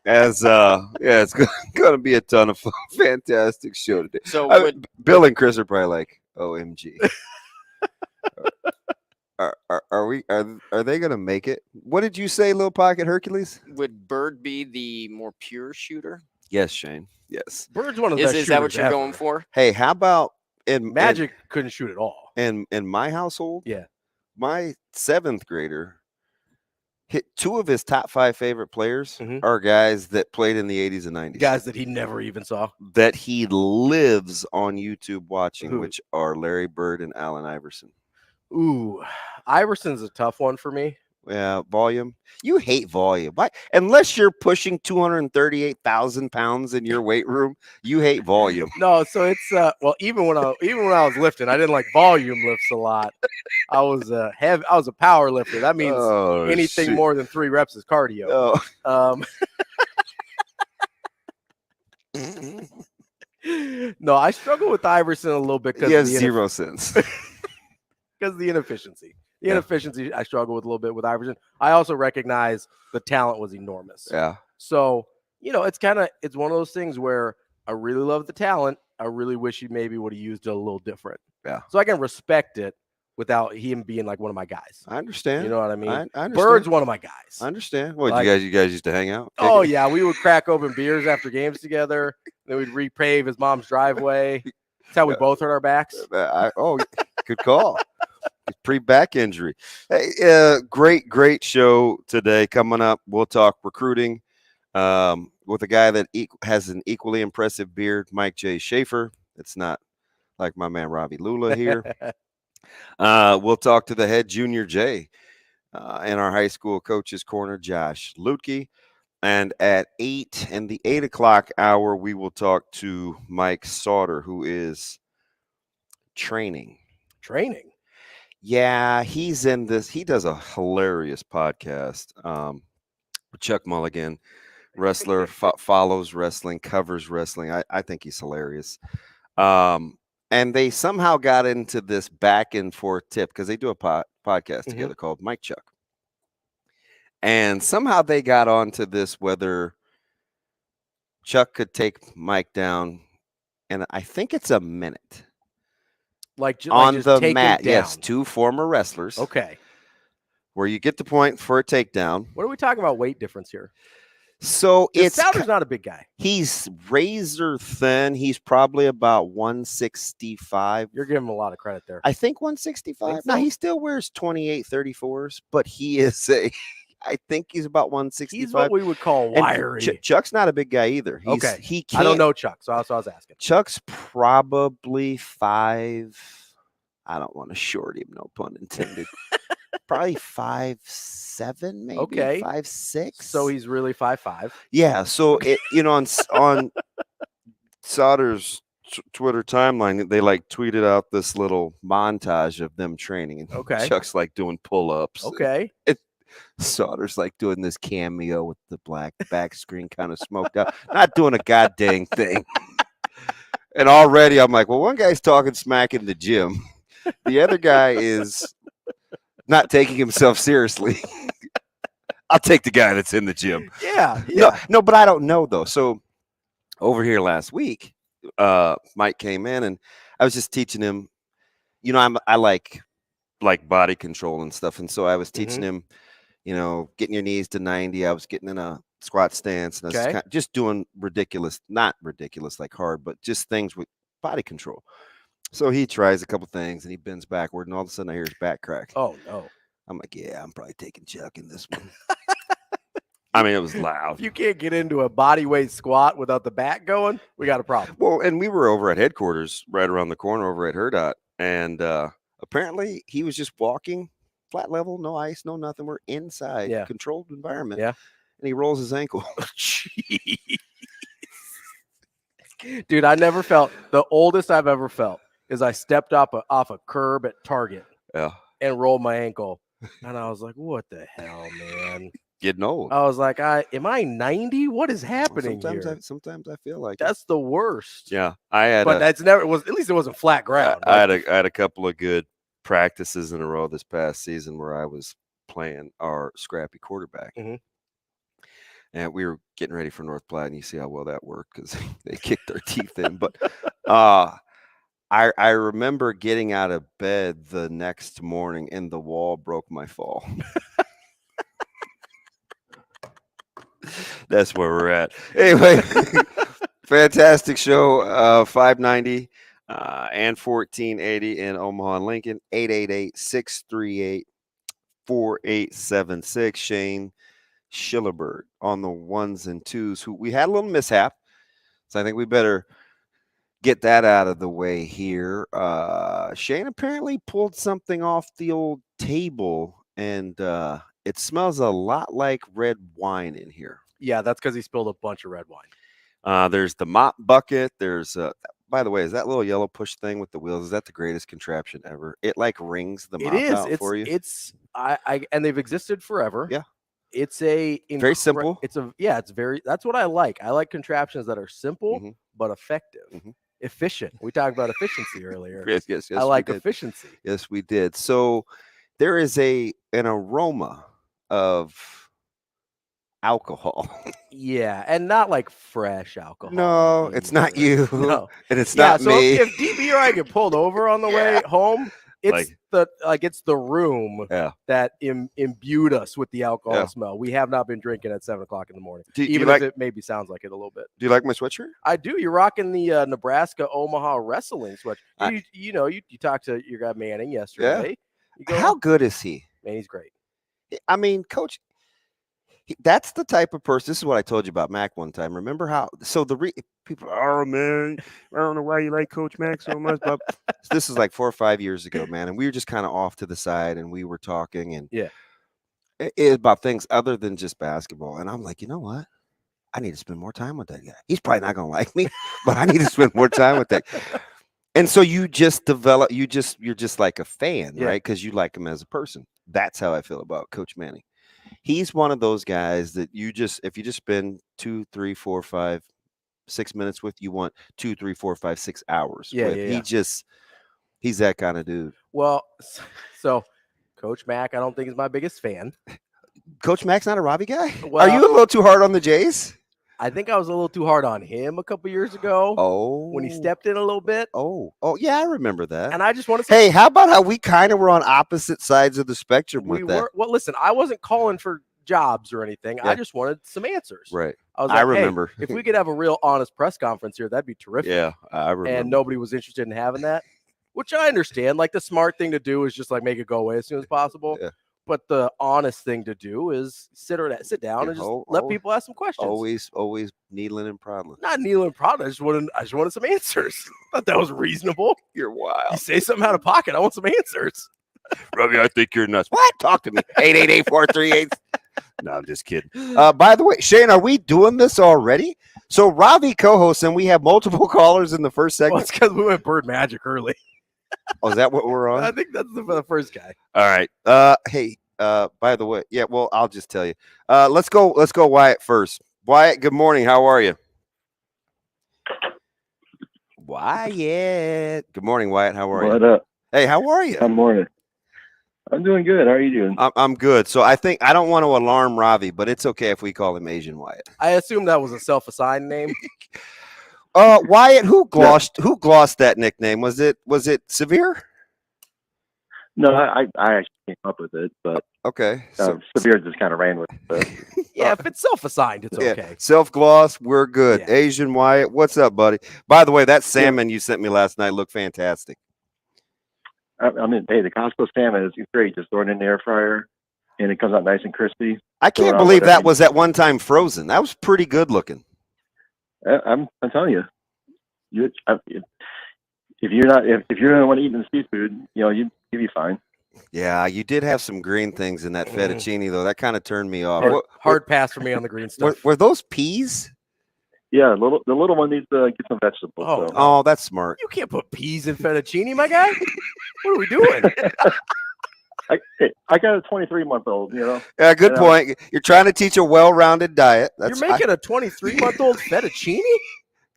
It's going to be a ton of fun. Fantastic show today. So Bill and Chris are probably like, OMG. Are they going to make it? What did you say, Little Pocket Hercules? would Bird be the more pure shooter? Yes, Shane. Yes. Bird's one of the best Is shooters that what you're ever. going for? Hey, how about in Magic couldn't shoot at all. in my household? Yeah. My 7th grader hit 2 of his top 5 favorite players Mhm. are guys that played in the 80s and 90s. Guys that he never even saw. That he lives on YouTube watching, Who? which are Larry Bird and Allen Iverson. Ooh, Iverson's a tough one for me. Yeah, volume. You hate volume. Why? Unless you're pushing 238,000 pounds in your weight room, you hate volume. No, so it's well, even when I was lifting, I didn't like volume lifts a lot. I was a power lifter. That means anything shoot. more than 3 reps is cardio. Oh. No, I struggle with Iverson a little bit because He has 0 sense. because of the inefficiency. The inefficiency I struggle with a little bit with Iverson. I also recognize the talent was enormous. Yeah. So, it's one of those things where I really love the talent. I really wish he maybe would have used it a little different. Yeah. So I can respect it without him being like one of my guys. I understand. You know what I mean? I understand. Bird's one of my guys. I understand. What, Like- you guys used to hang out? Oh, yeah. We would crack open beers after games together. Then we'd repave his mom's driveway. That's how we both hurt our backs. Good call. Pre-back injury. Hey, great show today. Coming up, we'll talk recruiting with a guy that has an equally impressive beard, Mike J. Schaefer. It's not like my man Ravi Lulla here. We'll talk to the head junior J in our high school coaches corner, Josh Luedtke. And at 8 in the 8 o'clock hour, we will talk to Mike Sautter, who is training. Yeah, he's in this. He does a hilarious podcast. Chuck Mulligan, wrestler, follows wrestling, covers wrestling. I think he's hilarious. And they somehow got into this back and forth tip because they do a podcast together called Mike Chuck. And somehow they got onto this whether Chuck could take Mike down, and I think it's a minute. On just the take him mat, down. yes, 2 former wrestlers. Okay. Where you get the point for a takedown. What are we talking about weight difference here? So Sauter's not a big guy. He's razor thin. He's probably about 165. You're giving him a lot of credit there. I think 165. Think so? Now he still wears 28-34s, but he is I think he's about 165. He's what we would call wiry. Chuck's not a big guy either. Okay. He can't. I don't know Chuck, so that's what I was asking. Chuck's probably 5. I don't want to short him, no pun intended. Probably 5'7", maybe. Okay. 5'6". So he's really 5'5". Yeah. So on Sauter's Twitter timeline, they tweeted out this little montage of them training, and Okay. Chuck's doing pull-ups. Okay. Sauter's doing this cameo with the black back screen kind of smoked out, not doing a goddamn thing. And already I'm like, well, one guy's talking smack in the gym. The other guy is not taking himself seriously. I'll take the guy that's in the gym. Yeah. No, but I don't know though. So over here last week, Mike came in and I was just teaching him, I like body control and stuff. And so I was teaching him, getting your knees to 90. I was getting in a squat stance and I was just doing not ridiculous like hard, but just things with body control. So he tries a couple things and he bends backward and all of a sudden I hear his back crack. Oh no. I'm like, yeah, I'm probably taking Chuck in this one. I mean, it was loud. If you can't get into a body weight squat without the back going, we got a problem. Well, and we were over at headquarters right around the corner over at Hurrdat. And apparently he was just walking flat level, no ice, no nothing. We're inside, controlled environment. Yeah. And he rolls his ankle. Dude, I never felt the oldest I've ever felt is I stepped off a curb at Target and rolled my ankle. And I was like, what the hell, man? Getting old. I was like, am I 90? What is happening here? Sometimes I feel like that's the worst. Yeah. At least it wasn't flat ground. I had a couple of good practices in a row this past season where I was playing our scrappy quarterback. and we were getting ready for North Platte, and you see how well that worked because they kicked our teeth in. But I remember getting out of bed the next morning, and the wall broke my fall. That's where we're at. Anyway, fantastic show. 590 and 1480 in Omaha and Lincoln. 888-638-4876. Shane Schillerberg on the ones and twos. Who we had a little mishap, so I think we better get that out of the way here. Shane apparently pulled something off the old table, and it smells a lot like red wine in here. Yeah, that's because he spilled a bunch of red wine. There's the mop bucket. There's by the way, is that little yellow push thing with the wheels? Is that the greatest contraption ever? It like rings the mop out for you. It's and they've existed forever. Yeah. It's very simple. It's very. That's what I like. I like contraptions that are simple but effective, efficient. We talked about efficiency earlier. Yes. I like efficiency. Yes, we did. So there is an aroma of alcohol. Yeah, and not like fresh alcohol. No, it's not you. No, and it's not me. If DB or I get pulled over on the way home, it's it's the room that imbued us with the alcohol smell. We have not been drinking at 7:00 in the morning, even if it maybe sounds like it a little bit. Do you like my sweatshirt? I do. You're rocking the Nebraska Omaha wrestling sweatshirt. You talked to your guy Manning yesterday. Yeah. How good is he? Man, he's great. I mean, Coach. That's the type of person. This is what I told you about Mac one time. Remember how? So people, oh man, I don't know why you like Coach Mac so much. But this is like 4 or 5 years ago, man, and we were just kind of off to the side, and we were talking, and it about things other than just basketball. And I'm like, you know what? I need to spend more time with that guy. He's probably not gonna like me, but I need to spend more time with that. And so you just develop. You're just like a fan, right? Because you like him as a person. That's how I feel about Coach Manning. He's one of those guys that if you just spend 2, 3, 4, 5, 6 minutes with, you want 2, 3, 4, 5, 6 hours. He's that kind of dude. Well, so Coach Mac, I don't think is my biggest fan. Coach Mac's not a Ravi guy? Well, are you a little too hard on the Jays? I think I was a little too hard on him a couple years ago. When he stepped in a little bit. Oh, yeah, I remember that. And I just want to say, hey, how about how we kind of were on opposite sides of the spectrum with that? Well, listen, I wasn't calling for jobs or anything. I just wanted some answers. Right. I was like, remember. Hey, if we could have a real honest press conference here, that'd be terrific. Yeah, I remember. And nobody was interested in having that, which I understand. Like the smart thing to do is just like make it go away as soon as possible. Yeah. But the honest thing to do is sit down and just let people ask some questions. Always needling and prodding. Not needling and prodding. I just wanted some answers. I thought that was reasonable. You're wild. You say something out of pocket. I want some answers. Ravi, I think you're nuts. What? Talk to me. 888-438. No, I'm just kidding. By the way, Shane, are we doing this already? So Ravi co-hosts, and we have multiple callers in the first segment. Well, it's because we went Bird Magic early. Oh, is that what we're on? I think that's the first guy. All right. Hey, by the way, well, I'll just tell you. Let's go Wyatt first. Wyatt, good morning. How are you? Wyatt. Good morning, Wyatt. How are you? What up? Hey, how are you? Good morning. I'm doing good. How are you doing? I'm good. So I don't want to alarm Ravi, but it's okay if we call him Asian Wyatt. I assume that was a self-assigned name. Wyatt, who glossed that nickname? Was it Severe? No, I actually came up with it, but okay. Severe just kind of ran with it. Yeah, if it's self-assigned, it's okay. Self-gloss, we're good. Yeah. Asian Wyatt, what's up, buddy? By the way, that salmon you sent me last night looked fantastic. I mean, hey, the Costco salmon is great. Just throw it in the air fryer, and it comes out nice and crispy. I can't believe that was at one time frozen. That was pretty good looking. I'm telling you, if you're gonna want to eat in seafood, you'll be fine. Yeah, you did have some green things in that fettuccine, though. That kind of turned me off. Hard pass for me on the green stuff. Were those peas? Yeah, the little one needs to get some vegetables. Oh, that's smart. You can't put peas in fettuccine, my guy. What are we doing? I got a 23-month-old, Yeah, good point. You're trying to teach a well-rounded diet. You're making a 23-month-old fettuccine?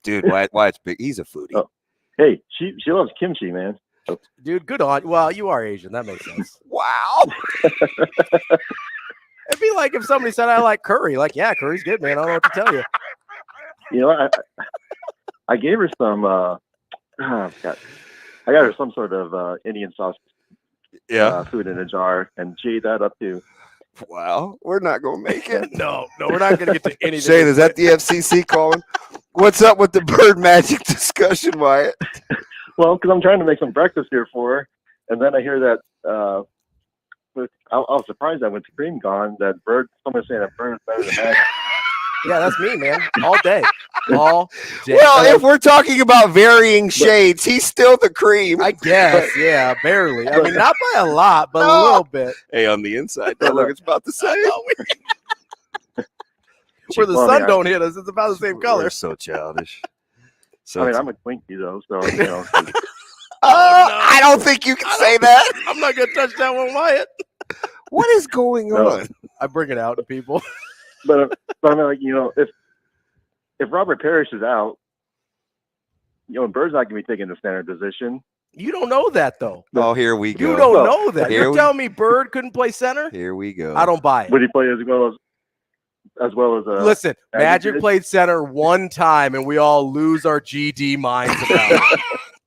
Dude, Wyatt's big. He's a foodie. Oh. Hey, she loves kimchi, man. Dude, good on. Well, you are Asian. That makes sense. Wow. It'd be like if somebody said I like Curry. Like, yeah, Curry's good, man. I don't know what to tell you. You know, I gave her some. I got her some sort of Indian sausage. Food in a jar, and she ate that up too. Wow, we're not gonna make it. No, we're not gonna get to anything. Shane, is that the FCC calling? What's up with the bird magic discussion, Wyatt? Well, because I'm trying to make some breakfast here for her, and then I hear that. I was surprised that with cream gone, that bird. Someone saying that bird is better than magic. Yeah, that's me, man. All day. All day. Well, if we're talking about varying shades, he's still the cream. I guess, yeah, barely. I mean, not by a lot, but a little bit. Hey, on the inside, look, it's about the same. Where the sun don't hit us, it's about the same color. We're so childish. I mean, I'm a Twinkie, though, so, you know. I don't think you can say that. I'm not going to touch that one, Wyatt. What is going on? I bring it out to people. But I mean, like, you know, if Robert Parrish is out, you know, Bird's not going to be taking the standard position. You don't know that, though. Oh, here we go. You don't know that. You're telling me Bird couldn't play center? Here we go. I don't buy it. Would he play as well as Listen, Magic played center one time, and we all lose our GD minds about it.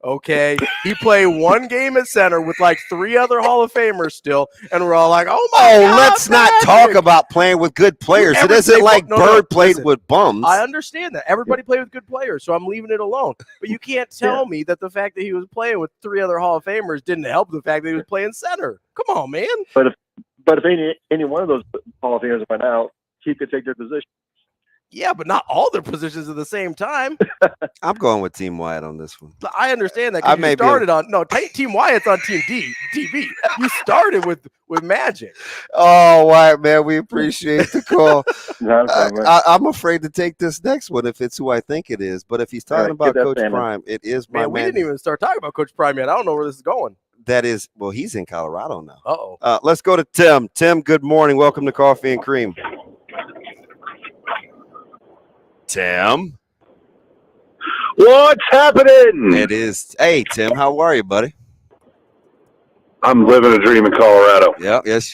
Okay, he played one game at center with like 3 other Hall of Famers still, and we're all like, "Oh my God, let's not talk about playing with good players. It isn't like Bird played with bums." I understand that everybody played with good players, so I'm leaving it alone. But you can't tell me that the fact that he was playing with 3 other Hall of Famers didn't help the fact that he was playing center. Come on, man. But if any one of those Hall of Famers went out, he could take their position. Yeah, but not all their positions at the same time. I'm going with Team Wyatt on this one. I understand that. You started on Team Wyatt's on Team TV. You started with Magic. Oh, Wyatt, man, we appreciate the call. I'm afraid to take this next one if it's who I think it is. But if he's talking about Coach Prime, it is my man. We didn't even start talking about Coach Prime yet. I don't know where this is going. That is, well, he's in Colorado now. Uh-oh. Let's go to Tim. Tim, good morning. Welcome to Coffee and Cream. Tim. What's happening? It is. Hey, Tim, how are you, buddy? I'm living a dream in Colorado. Yeah, yes.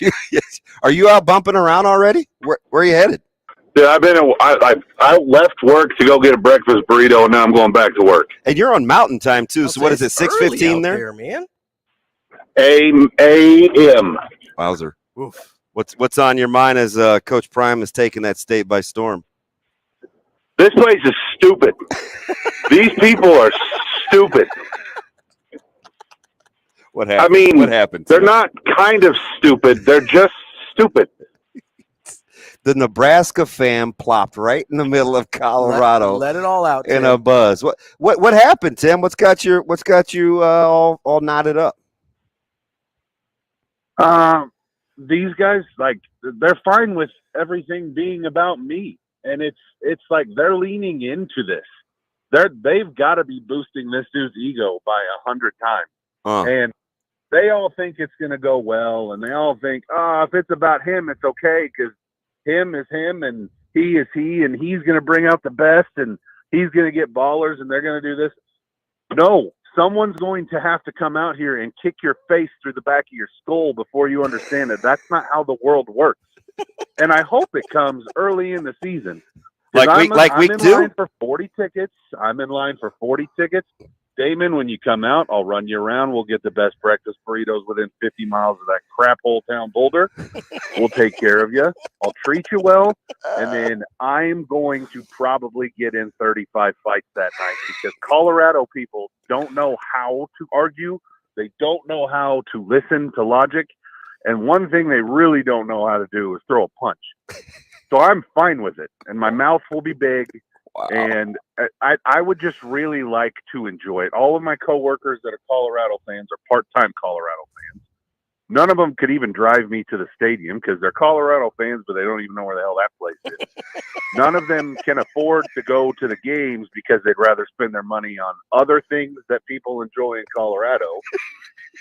Are you out bumping around already? Where are you headed? Yeah, I left work to go get a breakfast burrito, and now I'm going back to work. And you're on Mountain Time too. So what is it? 6:15 there, man. A.M. Wowzer. Oof. What's on your mind as Coach Prime is taking that state by storm? This place is stupid. These people are stupid. What happened? I mean, what happened? They're not kind of stupid. They're just stupid. The Nebraska fam plopped right in the middle of Colorado. Let it all out. In a buzz. What happened, Tim? What's got you all knotted up? These guys, like, they're fine with everything being about me. And it's like they're leaning into this. They've got to be boosting this dude's ego by 100 times. And they all think it's going to go well. And they all think, if it's about him, it's okay because him is him and he is he and he's going to bring out the best and he's going to get ballers and they're going to do this. No, someone's going to have to come out here and kick your face through the back of your skull before you understand it. That's not how the world works. And I hope it comes early in the season. I'm in line for 40 tickets. I'm in line for 40 tickets. Damon, when you come out, I'll run you around. We'll get the best breakfast burritos within 50 miles of that crap hole town Boulder. We'll take care of you. I'll treat you well. And then I'm going to probably get in 35 fights that night because Colorado people don't know how to argue. They don't know how to listen to logic. And one thing they really don't know how to do is throw a punch. So I'm fine with it. And my mouth will be big. Wow. And I would just really like to enjoy it. All of my coworkers that are Colorado fans are part-time Colorado fans. None of them could even drive me to the stadium because they're Colorado fans, but they don't even know where the hell that place is. None of them can afford to go to the games because they'd rather spend their money on other things that people enjoy in Colorado.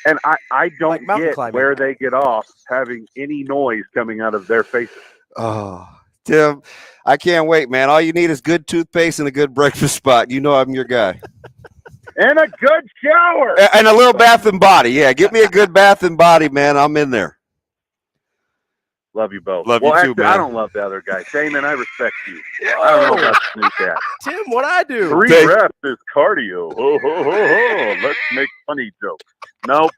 And I don't get where they get off having any noise coming out of their faces. Oh, Tim, I can't wait, man. All you need is good toothpaste and a good breakfast spot. You know I'm your guy. And a good shower. And a little bath and body. Yeah, give me a good bath and body, man. I'm in there. Love you both. Love well, you actually, too, man. I don't love the other guy. Damon, I respect you. I don't know about Snoop Cat. Tim, what I do? 3 reps is cardio. Ho, ho, ho, ho. Let's make funny jokes. Nope.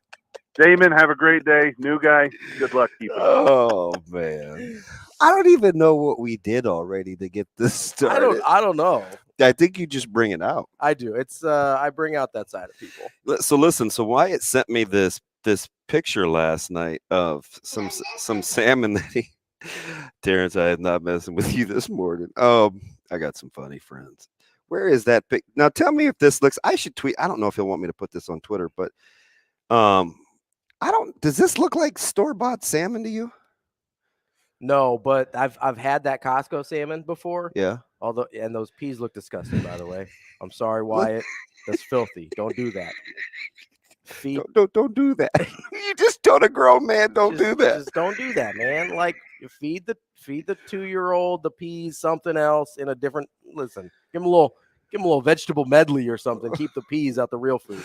Damon, have a great day. New guy, good luck keeping it. Oh, man. I don't even know what we did already to get this started. I don't know. I think you just bring it out. I do. It's I bring out that side of people. So listen, so Wyatt sent me this picture last night of some salmon that he Terrence, I had not messing with you this morning. I got some funny friends. Where is that pic? Now tell me if this looks, I should tweet. I don't know if he'll want me to put this on Twitter, but does this look like store-bought salmon to you? No, but I've had that Costco salmon before. Yeah. And those peas look disgusting, by the way. I'm sorry, Wyatt. That's filthy. Don't do that. Don't do that. You just told a grown man don't do that. Just don't do that, man. Like you feed the 2-year-old the peas, something else in a different. Listen, give him a little vegetable medley or something. Keep the peas out the real food.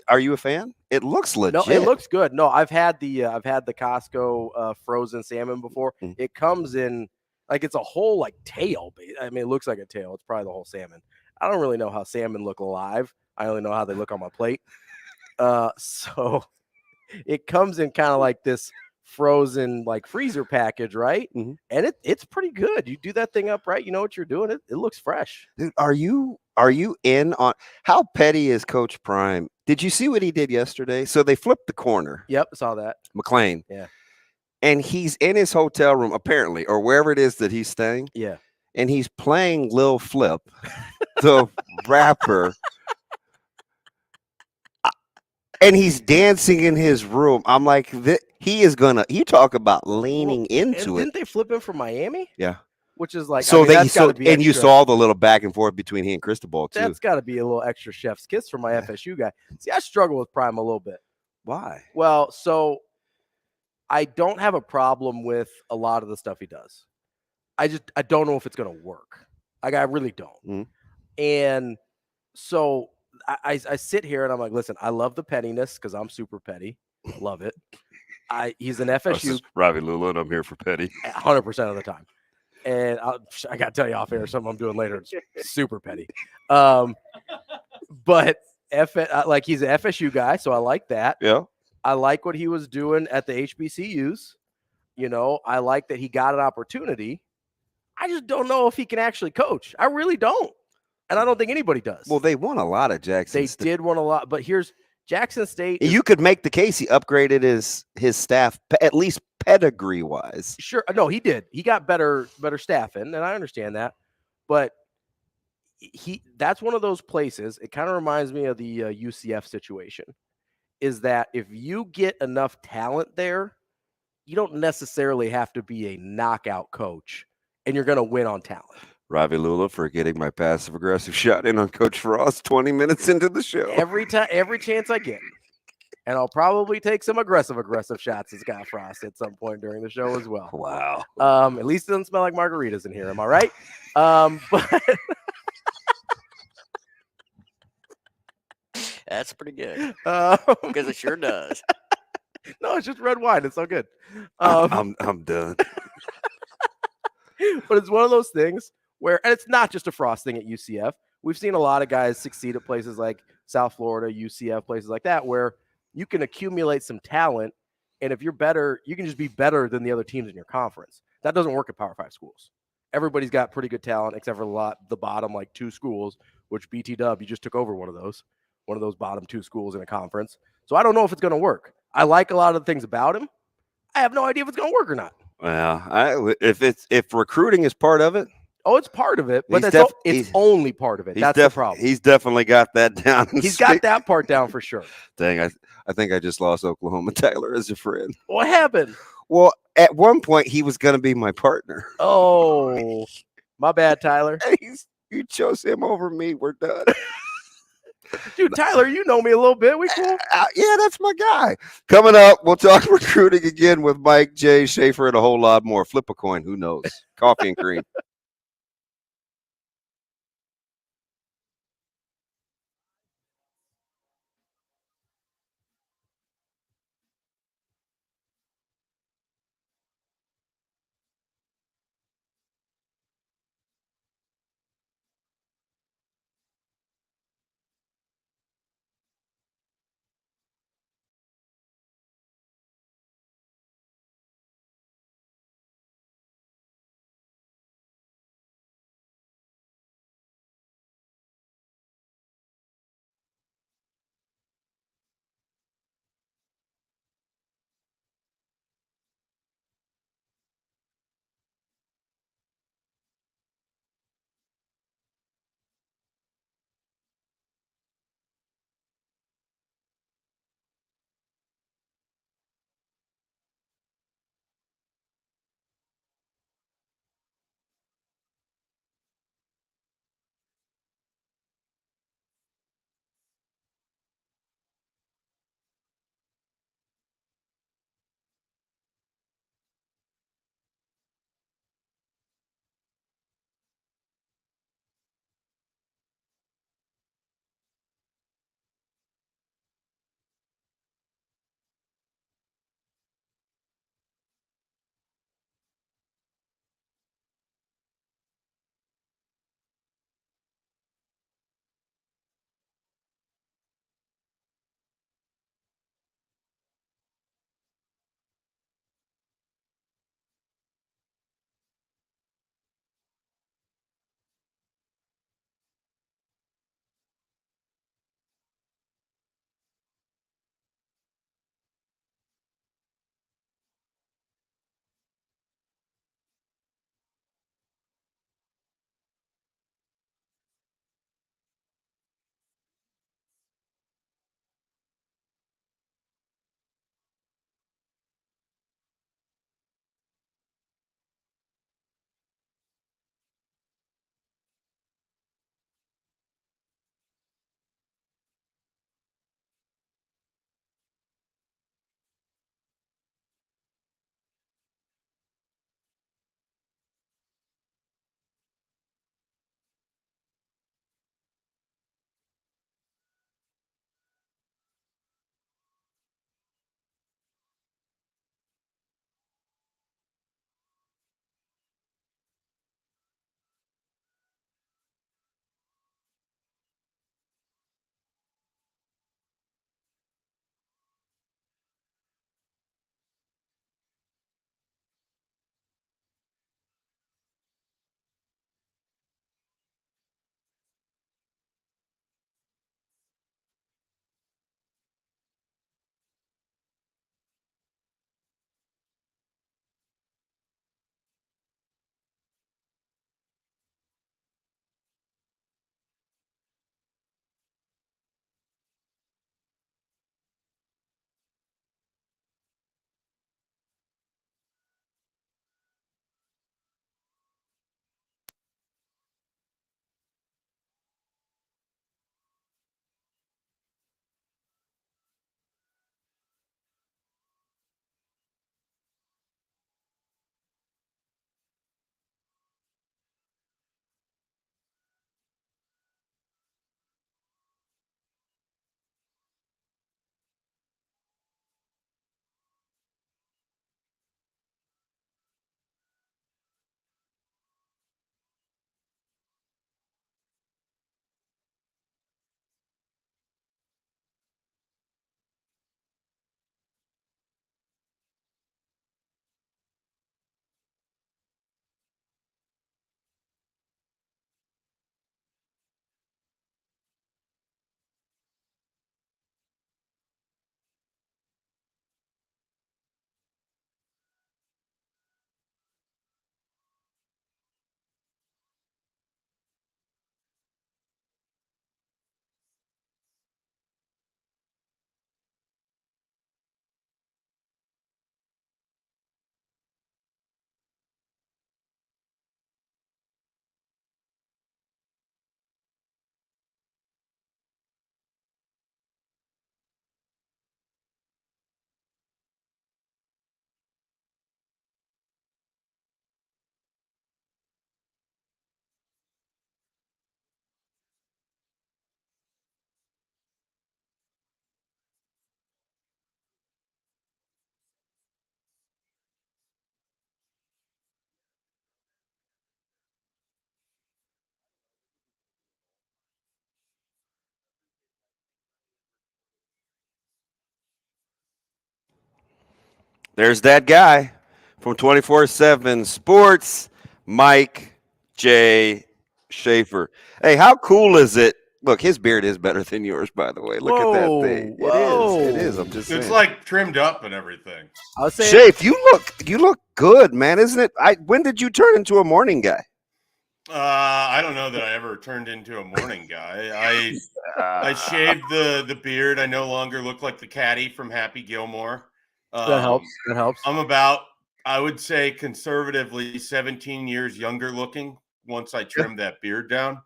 Are you a fan? It looks legit. No, it looks good. No, I've had the Costco frozen salmon before. Mm. It comes in like it's a whole like tail. I mean, it looks like a tail. It's probably the whole salmon. I don't really know how salmon look alive. I only know how they look on my plate. So it comes in kind of like this frozen like freezer package, right? Mm-hmm. And it's pretty good. You do that thing up right, you know what you're doing. It looks fresh. Dude, are you in on how petty is Coach Prime? Did you see what he did yesterday? So they flipped the corner. Yep, saw that. McLean. Yeah. And he's in his hotel room, apparently, or wherever it is that he's staying. Yeah. And he's playing Lil Flip, the rapper. And he's dancing in his room. I'm like, he is gonna. You talk about leaning into it. Didn't they flip him from Miami? Yeah, which is like so. You saw the little back and forth between he and Cristobal too. That's got to be a little extra chef's kiss for my FSU guy. See, I struggle with Prime a little bit. Why? Well, so I don't have a problem with a lot of the stuff he does. I don't know if it's gonna work. Like I really don't. Mm-hmm. And so. I sit here and I'm like, listen, I love the pettiness because I'm super petty. Love it. He's an FSU. Ravi Lulla, and I'm here for petty. 100% of the time. And I got to tell you off air something I'm doing later. It's super petty. But like he's an FSU guy, so I like that. Yeah. I like what he was doing at the HBCUs. You know, I like that he got an opportunity. I just don't know if he can actually coach. I really don't. And I don't think anybody does. Well, they won a lot at Jackson State. They did win a lot, but here's Jackson State. You could make the case he upgraded his staff, at least pedigree-wise. Sure. No, he did. He got better staffing, and I understand that. But that's one of those places. It kind of reminds me of the UCF situation, is that if you get enough talent there, you don't necessarily have to be a knockout coach, and you're going to win on talent. Ravi Lulla for getting my passive-aggressive shot in on Coach Frost 20 minutes into the show. Every chance I get. And I'll probably take some aggressive shots at Scott Frost at some point during the show as well. Wow. At least it doesn't smell like margaritas in here. Am I right? But that's pretty good. Because it sure does. No, it's just red wine. It's so good. I'm done. But it's one of those things where, and it's not just a Frost thing at UCF. We've seen a lot of guys succeed at places like South Florida, UCF, places like that, where you can accumulate some talent. And if you're better, you can just be better than the other teams in your conference. That doesn't work at Power 5 schools. Everybody's got pretty good talent, except for the bottom, like 2 schools, which BT Dub, you just took over one of those bottom 2 schools in a conference. So I don't know if it's going to work. I like a lot of the things about him. I have no idea if it's going to work or not. Well, if recruiting is part of it. Oh, it's part of it, but it's only part of it. That's the problem. He's definitely got that down. He's got that part down for sure. Dang, I think I just lost Oklahoma Tyler as a friend. What happened? Well, at one point he was going to be my partner. Oh, my bad, Tyler. You chose him over me. We're done. Dude, Tyler, you know me a little bit. We cool? Yeah, that's my guy. Coming up, we'll talk recruiting again with Mike, Jay, Schaefer, and a whole lot more. Flip a coin. Who knows? Coffee and cream. There's that guy from 24/7 Sports, Mike J. Schaefer. Hey, how cool is it? Look, his beard is better than yours, by the way. Look at that thing. Whoa. It is. I'm just saying. It's like trimmed up and everything. I was saying, Shafe, you look good, man, isn't it? When did you turn into a morning guy? I don't know that I ever turned into a morning guy. I shaved the beard. I no longer look like the caddy from Happy Gilmore. That helps. I'm about, I would say, conservatively 17 years younger looking once I trimmed that beard down.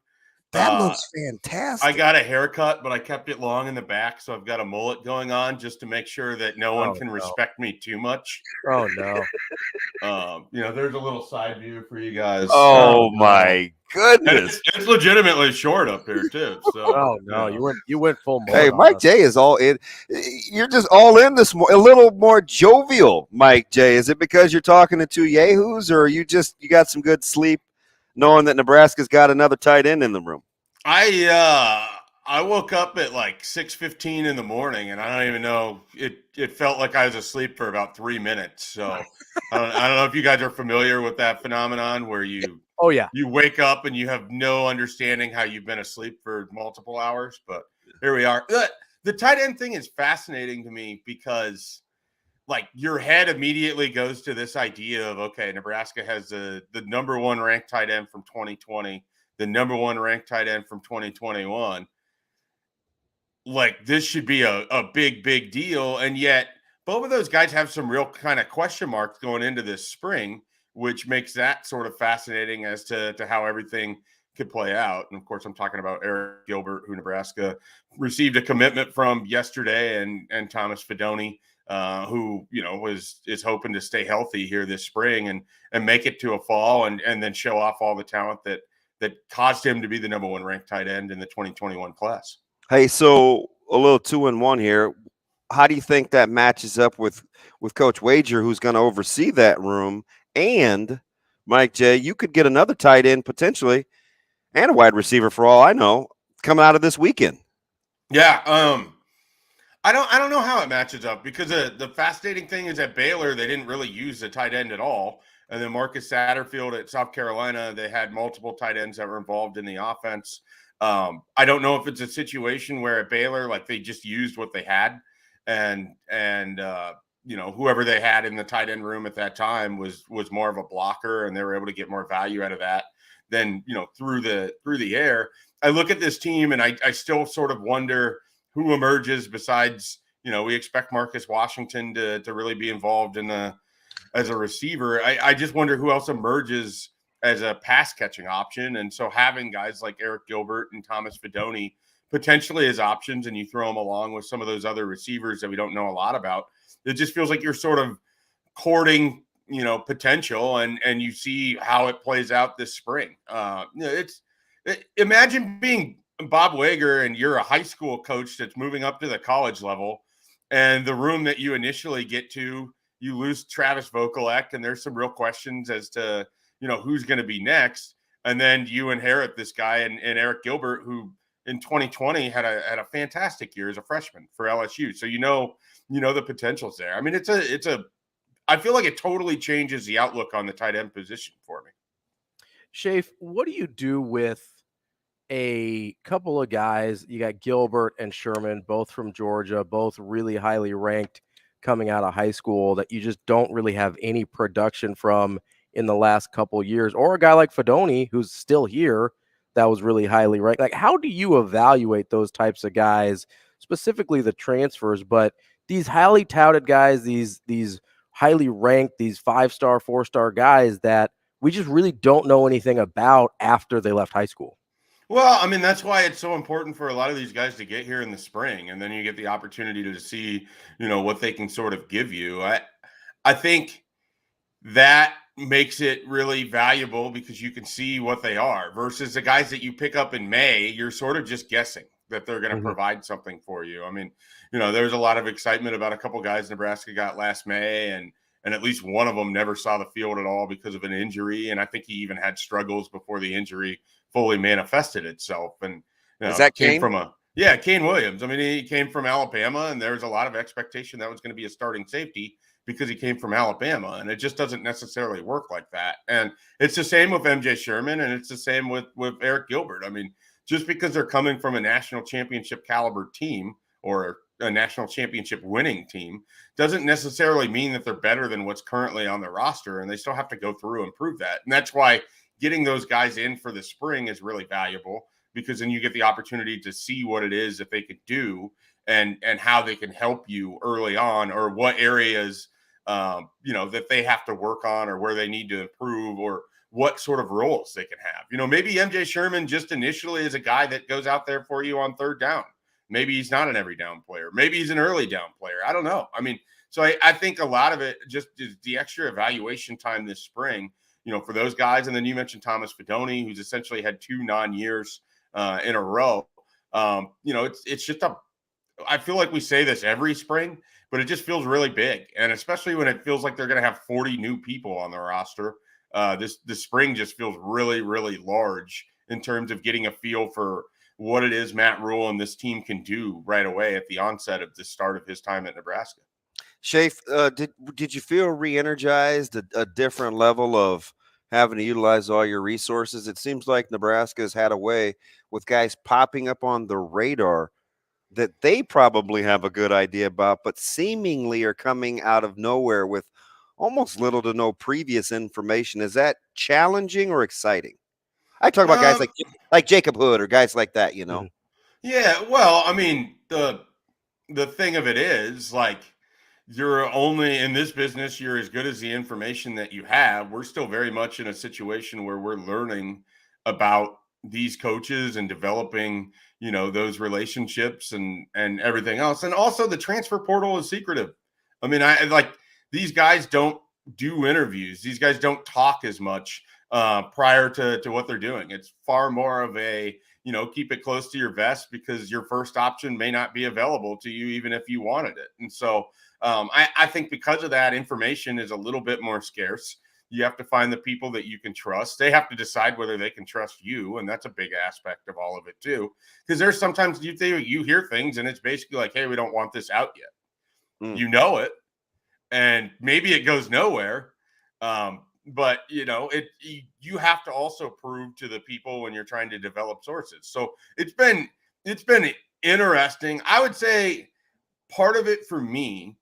That looks fantastic. I got a haircut, but I kept it long in the back, so I've got a mullet going on just to make sure that no one can respect me too much. Oh, no. There's a little side view for you guys. Oh, my goodness. It's legitimately short up here, too. So, oh, no. You went full mullet. Hey, Mike J is all in. You're just all in this, a little more jovial, Mike J. Is it because you're talking to two yahoos, or you got some good sleep knowing that Nebraska's got another tight end in the room? I woke up at like 6:15 in the morning, and I don't even know. It felt like I was asleep for about 3 minutes. So I don't know if you guys are familiar with that phenomenon where you wake up and you have no understanding how you've been asleep for multiple hours. But here we are. The tight end thing is fascinating to me because, like, your head immediately goes to this idea of, okay, Nebraska has the number one ranked tight end from 2020, the number one ranked tight end from 2021. Like, this should be a big, big deal. And yet both of those guys have some real kind of question marks going into this spring, which makes that sort of fascinating as to how everything could play out. And of course, I'm talking about Eric Gilbert, who Nebraska received a commitment from yesterday, and Thomas Fidone, who is hoping to stay healthy here this spring and make it to a fall and then show off all the talent that caused him to be the number one ranked tight end in the 2021 class. Hey, so a little 2-1 here. How do you think that matches up with Coach Wager, who's going to oversee that room? And Mike J, you could get another tight end potentially and a wide receiver for all I know coming out of this weekend. Yeah, I don't know how it matches up because the fascinating thing is at Baylor they didn't really use the tight end at all. And then Marcus Satterfield at South Carolina, they had multiple tight ends that were involved in the offense. I don't know if it's a situation where at Baylor, like, they just used what they had, and whoever they had in the tight end room at that time was more of a blocker, and they were able to get more value out of that than through the air. I look at this team and I still sort of wonder who emerges besides we expect Marcus Washington to really be involved as a receiver. I just wonder who else emerges as a pass catching option. And so having guys like Eric Gilbert and Thomas Fidone potentially as options, and you throw them along with some of those other receivers that we don't know a lot about, it just feels like you're sort of courting, potential, and you see how it plays out this spring. Imagine being Bob Wager and you're a high school coach that's moving up to the college level, and the room that you initially get to, you lose Travis Vokalek, and there's some real questions as to, who's going to be next. And then you inherit this guy and Eric Gilbert, who in 2020 had a fantastic year as a freshman for LSU. So, the potential's there. I mean, I feel like it totally changes the outlook on the tight end position for me. Shafe, what do you do with a couple of guys? You got Gilbert and Sherman, both from Georgia, both really highly ranked coming out of high school, that you just don't really have any production from in the last couple of years, or a guy like Fidone, who's still here, that was really highly ranked. Like, how do you evaluate those types of guys, specifically the transfers, but these highly touted guys, these highly ranked, these 5-star, 4-star guys that we just really don't know anything about after they left high school? Well, I mean, that's why it's so important for a lot of these guys to get here in the spring, and then you get the opportunity to see, what they can sort of give you. I think that makes it really valuable because you can see what they are versus the guys that you pick up in May. You're sort of just guessing that they're going to provide something for you. I mean, there's a lot of excitement about a couple guys Nebraska got last May, and at least one of them never saw the field at all because of an injury. And I think he even had struggles before the injury fully manifested itself. And is that Kane? Kane Williams. I mean, he came from Alabama, and there was a lot of expectation that was going to be a starting safety. because he came from Alabama, and it just doesn't necessarily work like that. And it's the same with MJ Sherman, and it's the same with Eric Gilbert. I mean, just because they're coming from a national championship caliber team or a national championship winning team doesn't necessarily mean that they're better than what's currently on their roster, and they still have to go through and prove that. And that's why getting those guys in for the spring is really valuable, because then you get the opportunity to see what it is that they could do and how they can help you early on, or what areas that they have to work on, or where they need to improve, or what sort of roles they can have. Maybe MJ Sherman just initially is a guy that goes out there for you on third down. Maybe he's not an every down player. Maybe he's an early down player. I don't know. I mean, so I think a lot of it just is the extra evaluation time this spring, for those guys. And then you mentioned Thomas Fidone, who's essentially had 2 non-years in a row. It's just I feel like we say this every spring, but it just feels really big. And especially when it feels like they're going to have 40 new people on the roster. This spring just feels really, really large in terms of getting a feel for what it is Matt Rule and this team can do right away at the onset of the start of his time at Nebraska. Schaefer, did you feel re-energized, a different level of having to utilize all your resources? It seems like Nebraska has had a way with guys popping up on the radar that they probably have a good idea about, but seemingly are coming out of nowhere with almost little to no previous information. Is that challenging or exciting? I talk about guys like Jacob Hood or guys like that, Yeah, well, I mean, the thing of it is, like, you're only in this business, you're as good as the information that you have. We're still very much in a situation where we're learning about these coaches and developing, those relationships and everything else. And also the transfer portal is secretive. I mean, these guys don't do interviews. These guys don't talk as much prior to what they're doing. It's far more of a, keep it close to your vest, because your first option may not be available to you, even if you wanted it. And so I think because of that, information is a little bit more scarce. You have to find the people that you can trust. They have to decide whether they can trust you. And that's a big aspect of all of it too. Because there's sometimes you hear things and it's basically like, hey, we don't want this out yet. You know it. And maybe it goes nowhere. But you have to also prove to the people when you're trying to develop sources. So it's been interesting. I would say part of it for me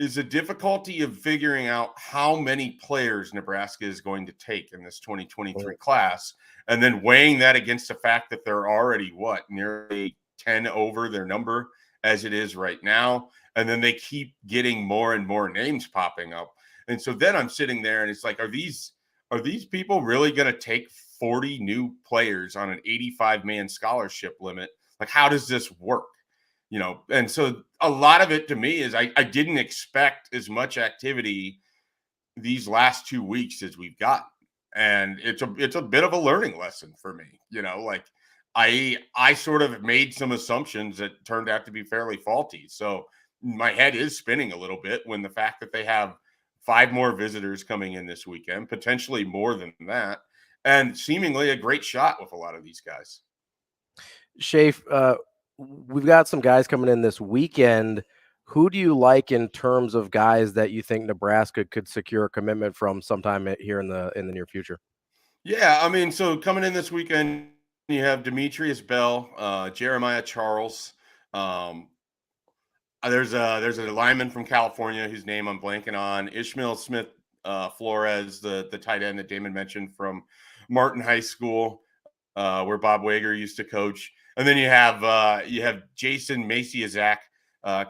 is the difficulty of figuring out how many players Nebraska is going to take in this 2023 class, and then weighing that against the fact that they're already nearly 10 over their number as it is right now. And then they keep getting more and more names popping up. And so then I'm sitting there and it's like, are these people really going to take 40 new players on an 85-man scholarship limit? Like, how does this work? And so a lot of it to me is I didn't expect as much activity these last 2 weeks as we've got. And it's a bit of a learning lesson for me. I sort of made some assumptions that turned out to be fairly faulty. So my head is spinning a little bit when the fact that they have 5 more visitors coming in this weekend, potentially more than that, and seemingly a great shot with a lot of these guys. Schaefer, we've got some guys coming in this weekend. Who do you like in terms of guys that you think Nebraska could secure a commitment from sometime here in the near future? Yeah, I mean, so coming in this weekend, you have Demetrius Bell, Jeremiah Charles. There's a lineman from California whose name I'm blanking on. Ishmael Smith Flores, the tight end that Damon mentioned from Martin High School, where Bob Wager used to coach. And then you have Jason Maciazak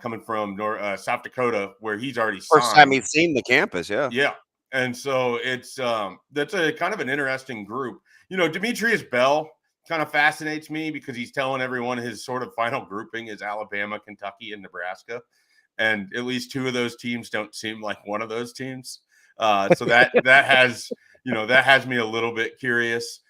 coming from South Dakota, where he's already signed. First time he's seen the campus, yeah. Yeah. And so it's that's a kind of an interesting group. Demetrius Bell kind of fascinates me because he's telling everyone his sort of final grouping is Alabama, Kentucky, and Nebraska. And at least 2 of those teams don't seem like one of those teams. So that has me a little bit curious.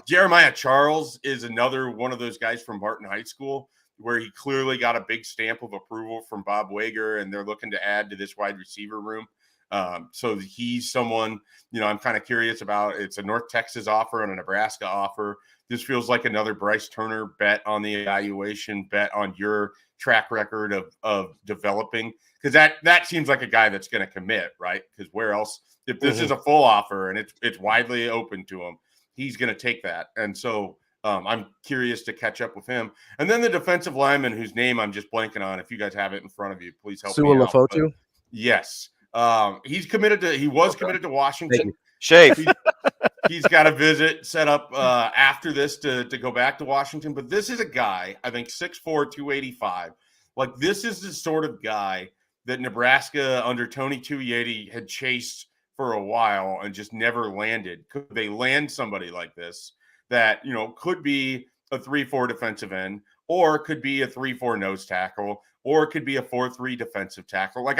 Jeremiah Charles is another one of those guys from Martin High School where he clearly got a big stamp of approval from Bob Wager, and they're looking to add to this wide receiver room. So he's someone, I'm kind of curious about. It's a North Texas offer and a Nebraska offer. This feels like another Bryce Turner bet on the evaluation, bet on your track record of developing, because that seems like a guy that's going to commit, right? Because where else, if this is a full offer and it's widely open to him, he's going to take that. And so I'm curious to catch up with him. And then the defensive lineman whose name I'm just blanking on, if you guys have it in front of you, please help me out. But yes. He was committed to Washington. Schaefer. He's got a visit set up after this to go back to Washington. But this is a guy, I think 6'4", 285. Like, this is the sort of guy that Nebraska under Tony Tuioti had chased for a while and just never landed. Could they land somebody like this that, could be a 3-4 defensive end, or could be a 3-4 nose tackle, or it could be a 4-3 defensive tackle?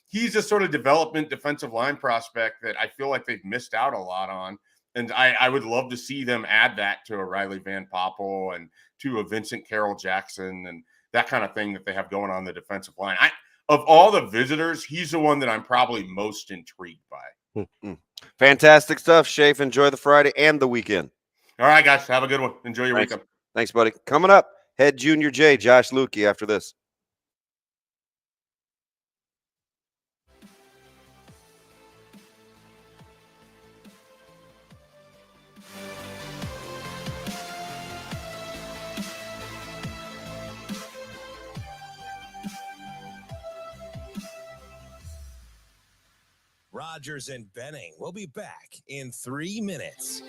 He's a sort of development defensive line prospect that I feel like they've missed out a lot on. And I would love to see them add that to a Riley Van Poppel and to a Vincent Carroll Jackson and that kind of thing that they have going on the defensive line. Of all the visitors, he's the one that I'm probably most intrigued by. Fantastic stuff, Schaefer. Enjoy the Friday and the weekend. All right, guys. Have a good one. Enjoy your weekend. Thanks, buddy. Coming up, head Junior J, Josh Luedtke, after this. Rogers and Benning will be back in 3 minutes.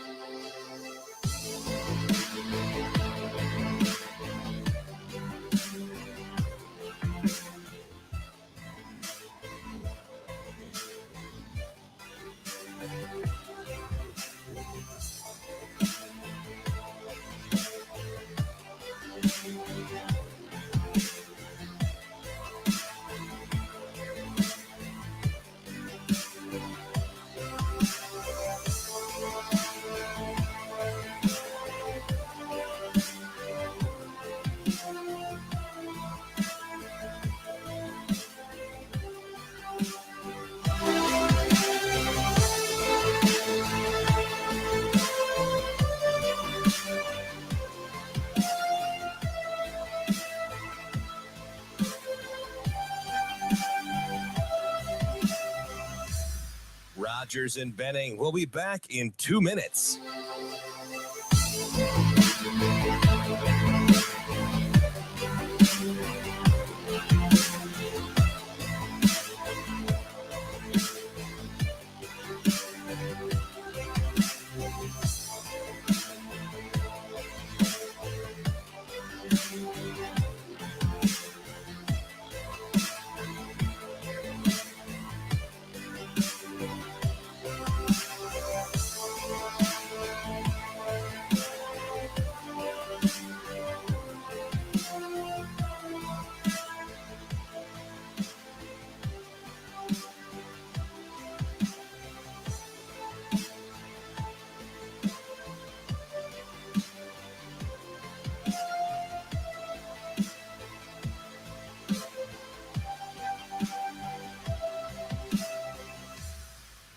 Rogers and Benning will be back in 2 minutes.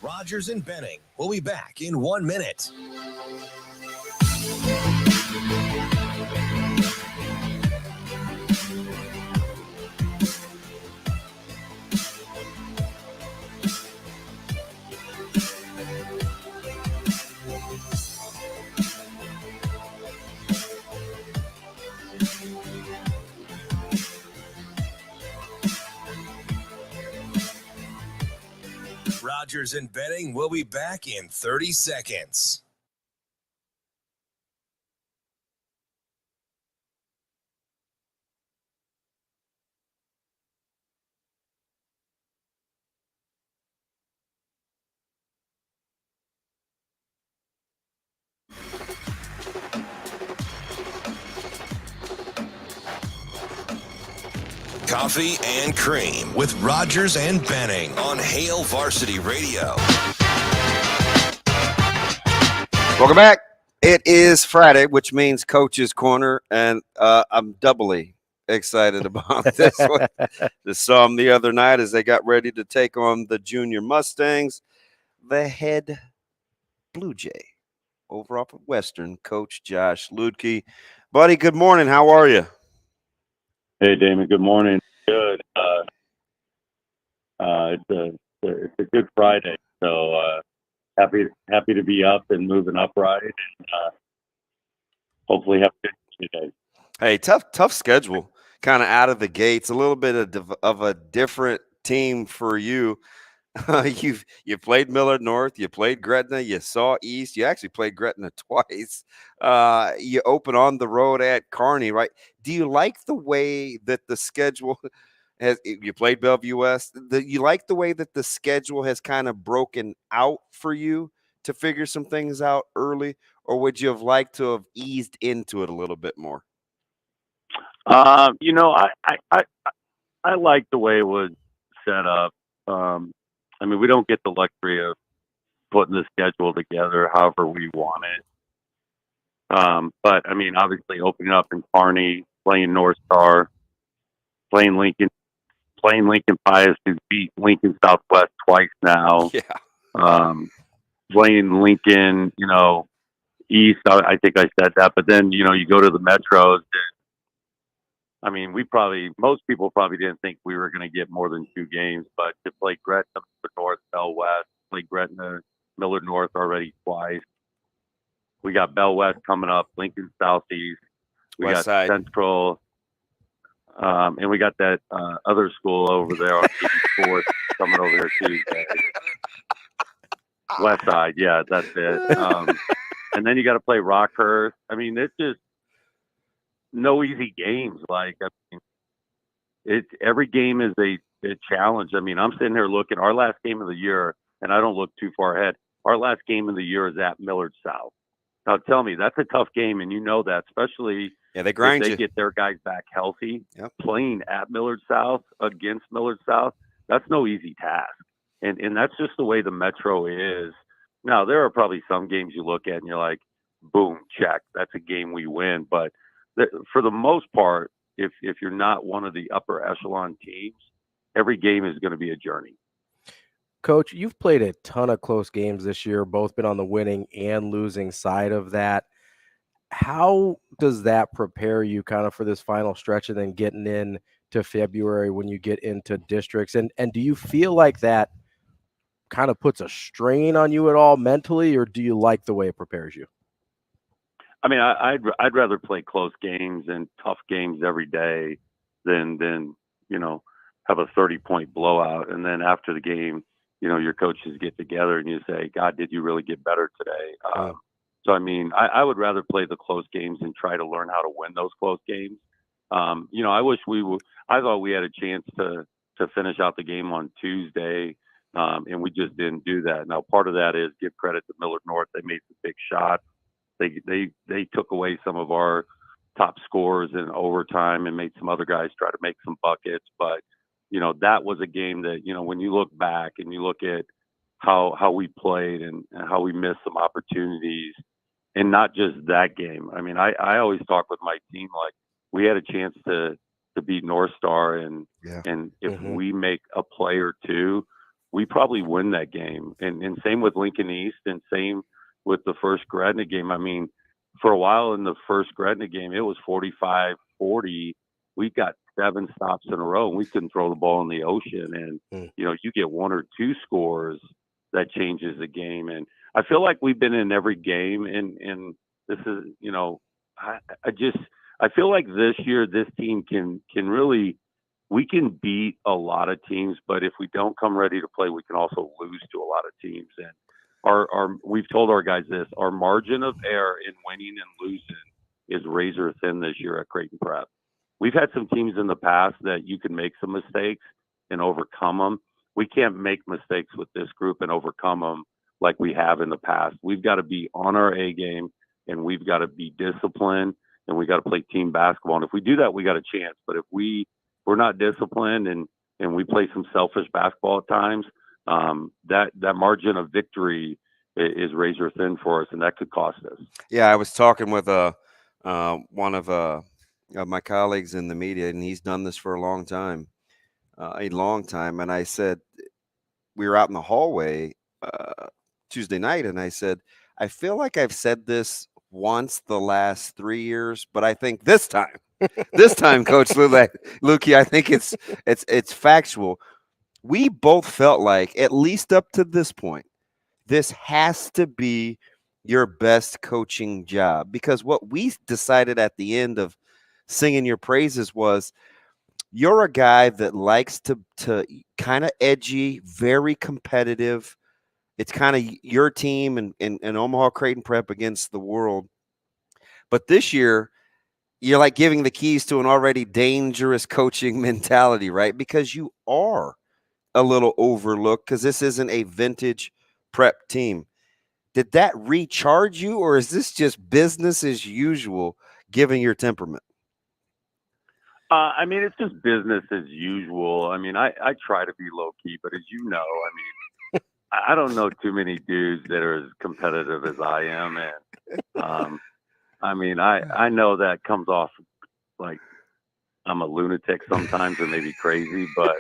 Rogers and Benning will be back in 1 minute. Rogers and Benning will be back in 30 seconds. Coffee and Cream with Rogers and Benning on Hail Varsity Radio. Welcome back. It is Friday, which means Coach's Corner, and I'm doubly excited about this one. Just saw them the other night as they got ready to take on the Junior Mustangs. The head Blue Jay over off of Western, Coach Josh Luedtke. Buddy, good morning. How are you? Hey, Damon. Good morning. Good. It's a good Friday, so happy to be up and moving upright, and hopefully have a good day. Hey, tough schedule, kind of out of the gates. A little bit of a different team for you. You played Millard North, you played Gretna, you saw East, you actually played Gretna twice. You open on the road at Kearney, right? Do you like the way that the schedule has? You played Bellevue West. You like the way that the schedule has kind of broken out for you to figure some things out early, or would you have liked to have eased into it a little bit more? I like the way it was set up. I mean, we don't get the luxury of putting the schedule together however we want it. But I mean, obviously opening up in Kearney, playing North Star, playing Lincoln Pius, who beat Lincoln Southwest twice now. Yeah. Playing Lincoln, East, I think I said that. But then, you go to the Metros. I mean, most people probably didn't think we were going to get more than 2 games, but to play Gretna, North, Bell West, play Gretna, Millard North already twice. We got Bell West coming up, Lincoln Southeast. We West got Side. Central, and we got that other school over there on 84th coming over here Tuesday. West Side, yeah, that's it. And then you got to play Rockhurst. I mean, it's just no easy games. Like, I mean, every game is a challenge. I mean, I'm sitting here looking. Our last game of the year, and I don't look too far ahead. Our last game of the year is at Millard South. Now, tell me, that's a tough game, and you know that, especially they grind if they you. get their guys back healthy. Yep. Playing at Millard South against Millard South, that's no easy task. And that's just the way the Metro is. Now, there are probably some games you look at and you're like, boom, check. That's a game we win. But for the most part, if you're not one of the upper echelon teams, every game is going to be a journey. Coach, you've played a ton of close games this year, both been on the winning and losing side of that. How does that prepare you kind of for this final stretch and then getting in to February when you get into districts? And do you feel like that kind of puts a strain on you at all mentally, or do you like the way it prepares you? I mean, I'd rather play close games and tough games every day than have a 30-point blowout. And then after the game, your coaches get together and you say, God, did you really get better today? So, I mean, I would rather play the close games and try to learn how to win those close games. I wish I thought we had a chance to finish out the game on Tuesday. And we just didn't do that. Now, part of that is give credit to Millard North. They made some big shots. They took away some of our top scorers in overtime and made some other guys try to make some buckets. But, that was a game that, when you look back and you look at how we played and how we missed some opportunities, and not just that game. I mean, I always talk with my team, like, we had a chance to beat North Star. And if we make a play or two, we probably win that game. And same with Lincoln East, and same with the first Gretna game. I mean, for a while in the first Gretna game, it was 45-40. We got 7 stops in a row, and we couldn't throw the ball in the ocean. And, you get 1 or 2 scores that changes the game. And I feel like we've been in every game. And this is, I feel like this year, this team can really, we can beat a lot of teams, but if we don't come ready to play, we can also lose to a lot of teams. And we've told our guys this, our margin of error in winning and losing is razor thin this year at Creighton Prep. We've had some teams in the past that you can make some mistakes and overcome them. We can't make mistakes with this group and overcome them like we have in the past. We've got to be on our A game, and we've got to be disciplined, and we got to play team basketball. And if we do that, we got a chance. But if we're not disciplined and we play some selfish basketball at times, that margin of victory is razor thin for us, and that could cost us. Yeah, I was talking with one of of my colleagues in the media, and he's done this for a long time. And I said, we were out in the hallway Tuesday night, and I said, I feel like I've said this once the last 3 years, but I think this time, Coach Luedtke, I think it's factual. We both felt like, at least up to this point, this has to be your best coaching job, because what we decided at the end of singing your praises was, you're a guy that likes to kind of edgy, very competitive. It's kind of your team and Omaha Creighton Prep against the world. But this year, you're like giving the keys to an already dangerous coaching mentality, right? Because you are a little overlooked because this isn't a vintage prep team. Did that recharge you, or is this just business as usual, given your temperament? I mean, it's just business as usual. I mean, I try to be low key, but as you know, I mean, I don't know too many dudes that are as competitive as I am. And I mean, I know that comes off like I'm a lunatic sometimes or maybe crazy, but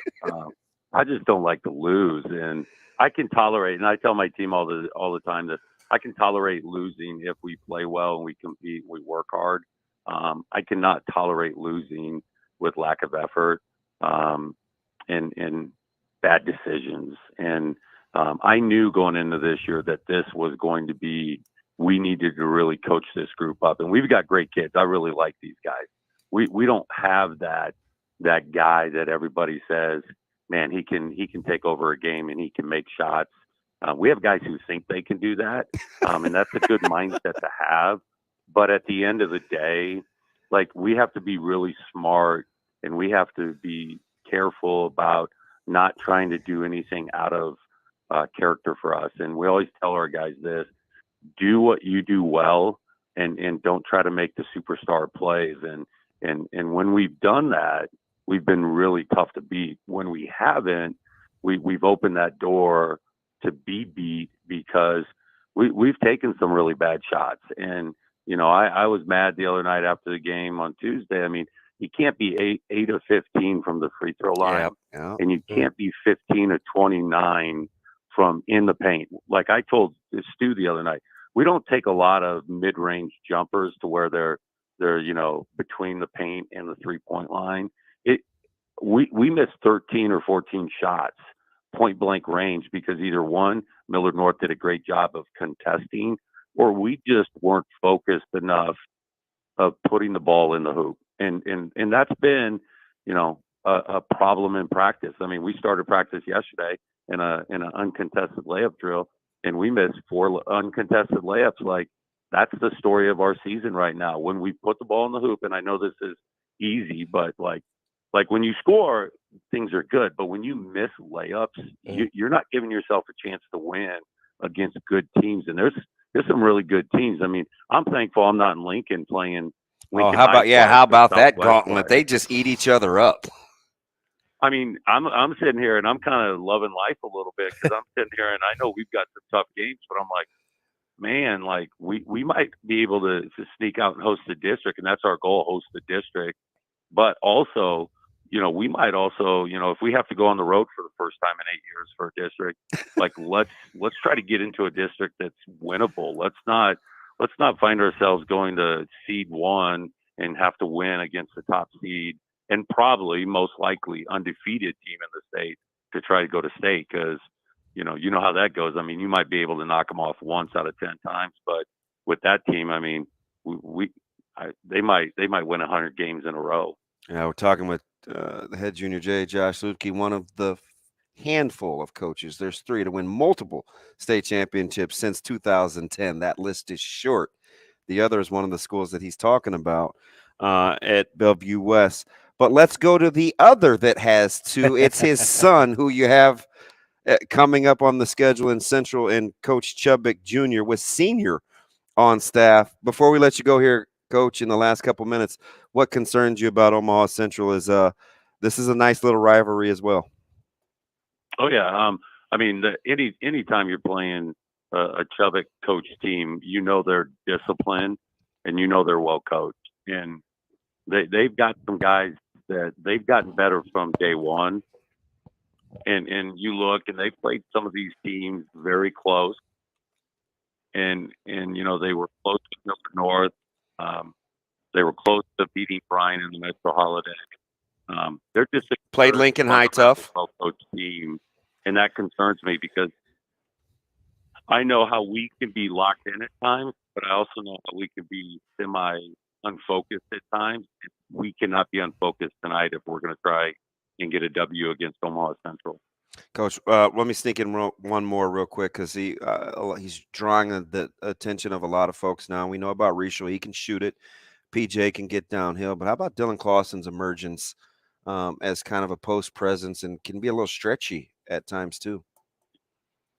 I just don't like to lose. And I can tolerate, and I tell my team all the time that I can tolerate losing if we play well and we compete, we work hard. I cannot tolerate losing with lack of effort and bad decisions. And I knew going into this year that this was going to be, we needed to really coach this group up. And we've got great kids. I really like these guys. We don't have that guy that everybody says, man, he can take over a game and he can make shots. We have guys who think they can do that, and that's a good mindset to have. But at the end of the day, like, we have to be really smart and we have to be careful about not trying to do anything out of character for us. And we always tell our guys this: do what you do well, and don't try to make the superstar plays. And when we've done that, we've been really tough to beat. When we haven't, we've opened that door to be beat because we've taken some really bad shots. And, you know, I was mad the other night after the game on Tuesday. I mean, you can't be 8 of 15 from the free throw line, and you can't be 15 of 29 from in the paint. Like I told Stu the other night, we don't take a lot of mid-range jumpers to where they're you know, between the paint and the 3-point line. We missed 13 or 14 shots point blank range because either one, Millard North did a great job of contesting, or we just weren't focused enough of putting the ball in the hoop. And that's been, you know, a problem in practice. I mean, we started practice yesterday in an uncontested layup drill, and we missed 4 uncontested layups. Like, that's the story of our season right now. When we put the ball in the hoop, and I know this is easy, but like when you score, things are good. But when you miss layups, you're not giving yourself a chance to win against good teams. And there's some really good teams. I mean, I'm thankful I'm not in Lincoln playing. Lincoln how about that gauntlet? They just eat each other up. I mean, I'm sitting here and I'm kind of loving life a little bit because I'm sitting here and I know we've got some tough games, but I'm like, man, like we might be able to sneak out and host the district, and that's our goal, host the district. But also, you know, we might also, you know, if we have to go on the road for the first time in 8 years for a district, like let's try to get into a district that's winnable. Let's not find ourselves going to seed 1 and have to win against the top seed and probably most likely undefeated team in the state to try to go to state, because you know how that goes. I mean, you might be able to knock them off once out of 10 times, but with that team, I mean, they might win 100 games in a row. Yeah, we're talking with the head junior J, Josh Luedtke, one of the handful of coaches. There's 3 to win multiple state championships since 2010. That list is short. The other is one of the schools that he's talking about at Bellevue West. But let's go to the other that has 2. It's his son, who you have coming up on the schedule in Central, and Coach Chubbuck Jr. with senior on staff. Before we let you go here, Coach, in the last couple minutes, what concerns you about Omaha Central is this is a nice little rivalry as well. Oh yeah, I mean, anytime you're playing a Chubbuck coach team, you know they're disciplined and you know they're well coached. And they've got some guys that they've gotten better from day one. And you look, and they played some of these teams very close. And they were close to Miller North. They were close to beating Bryan in the Metro Holiday. They're just played Lincoln High tough. Well-coached team, and that concerns me because I know how we can be locked in at times, but I also know how we can be semi-unfocused at times. We cannot be unfocused tonight if we're going to try and get a W against Omaha Central. Coach, let me sneak in one more real quick because he's drawing the attention of a lot of folks now. We know about Rishel. He can shoot it. PJ can get downhill. But how about Dylan Clausen's emergence as kind of a post presence and can be a little stretchy at times too?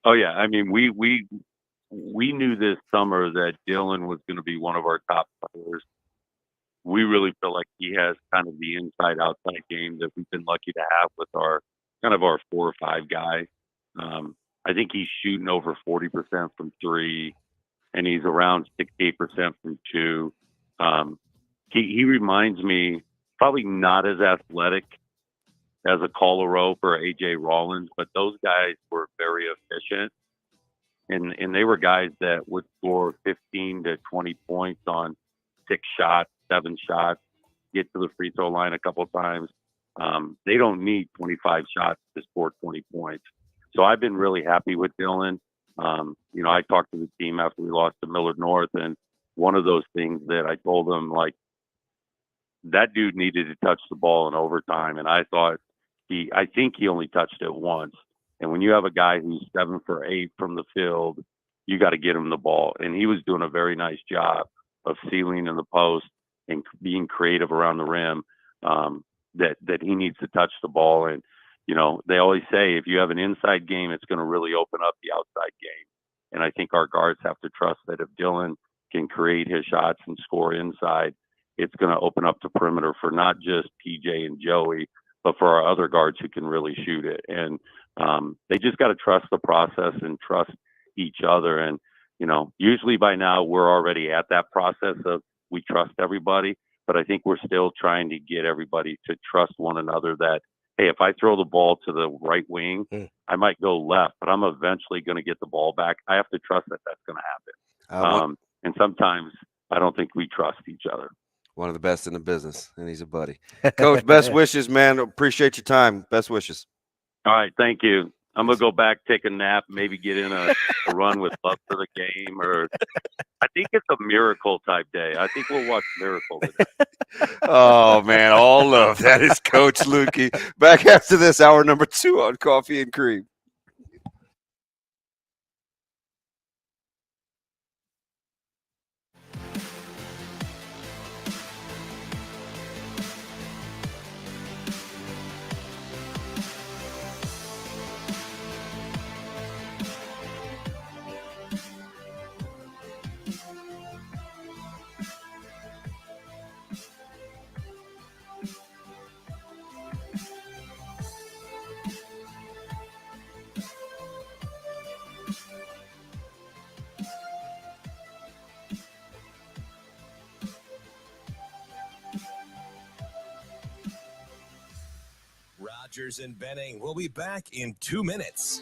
Oh, yeah. I mean, we knew this summer that Dylan was going to be one of our top players. We really feel like he has kind of the inside-outside game that we've been lucky to have with our 4 or 5 guys. I think he's shooting over 40% from 3, and he's around 68% from 2. He reminds me, probably not as athletic as a Colorope or AJ Rollins, but those guys were very efficient, and they were guys that would score 15 to 20 points on 6 shots, 7 shots, get to the free throw line a couple of times. They don't need 25 shots to score 20 points. So I've been really happy with Dylan. I talked to the team after we lost to Millard North, and one of those things that I told them, like, that dude needed to touch the ball in overtime. And I think he only touched it once. And when you have a guy who's 7 for 8 from the field, you got to get him the ball. And he was doing a very nice job of sealing in the post and being creative around the rim. That he needs to touch the ball. And, they always say if you have an inside game, it's going to really open up the outside game. And I think our guards have to trust that if Dylan can create his shots and score inside, it's going to open up the perimeter for not just PJ and Joey, but for our other guards who can really shoot it. And they just got to trust the process and trust each other. And, usually by now we're already at that process of we trust everybody. But I think we're still trying to get everybody to trust one another that, hey, if I throw the ball to the right wing, I might go left, but I'm eventually going to get the ball back. I have to trust that that's going to happen. And sometimes I don't think we trust each other. One of the best in the business, and he's a buddy. Coach, best wishes, man. Appreciate your time. Best wishes. All right, thank you. I'm going to go back, take a nap, maybe get in a run with Love for the Game. Or I think it's a Miracle type day. I think we'll watch Miracle today. Oh, man, all love. That is Coach Luedtke. Back after this, hour number 2 on Coffee and Cream. Rogers and Benning will be back in 2 minutes.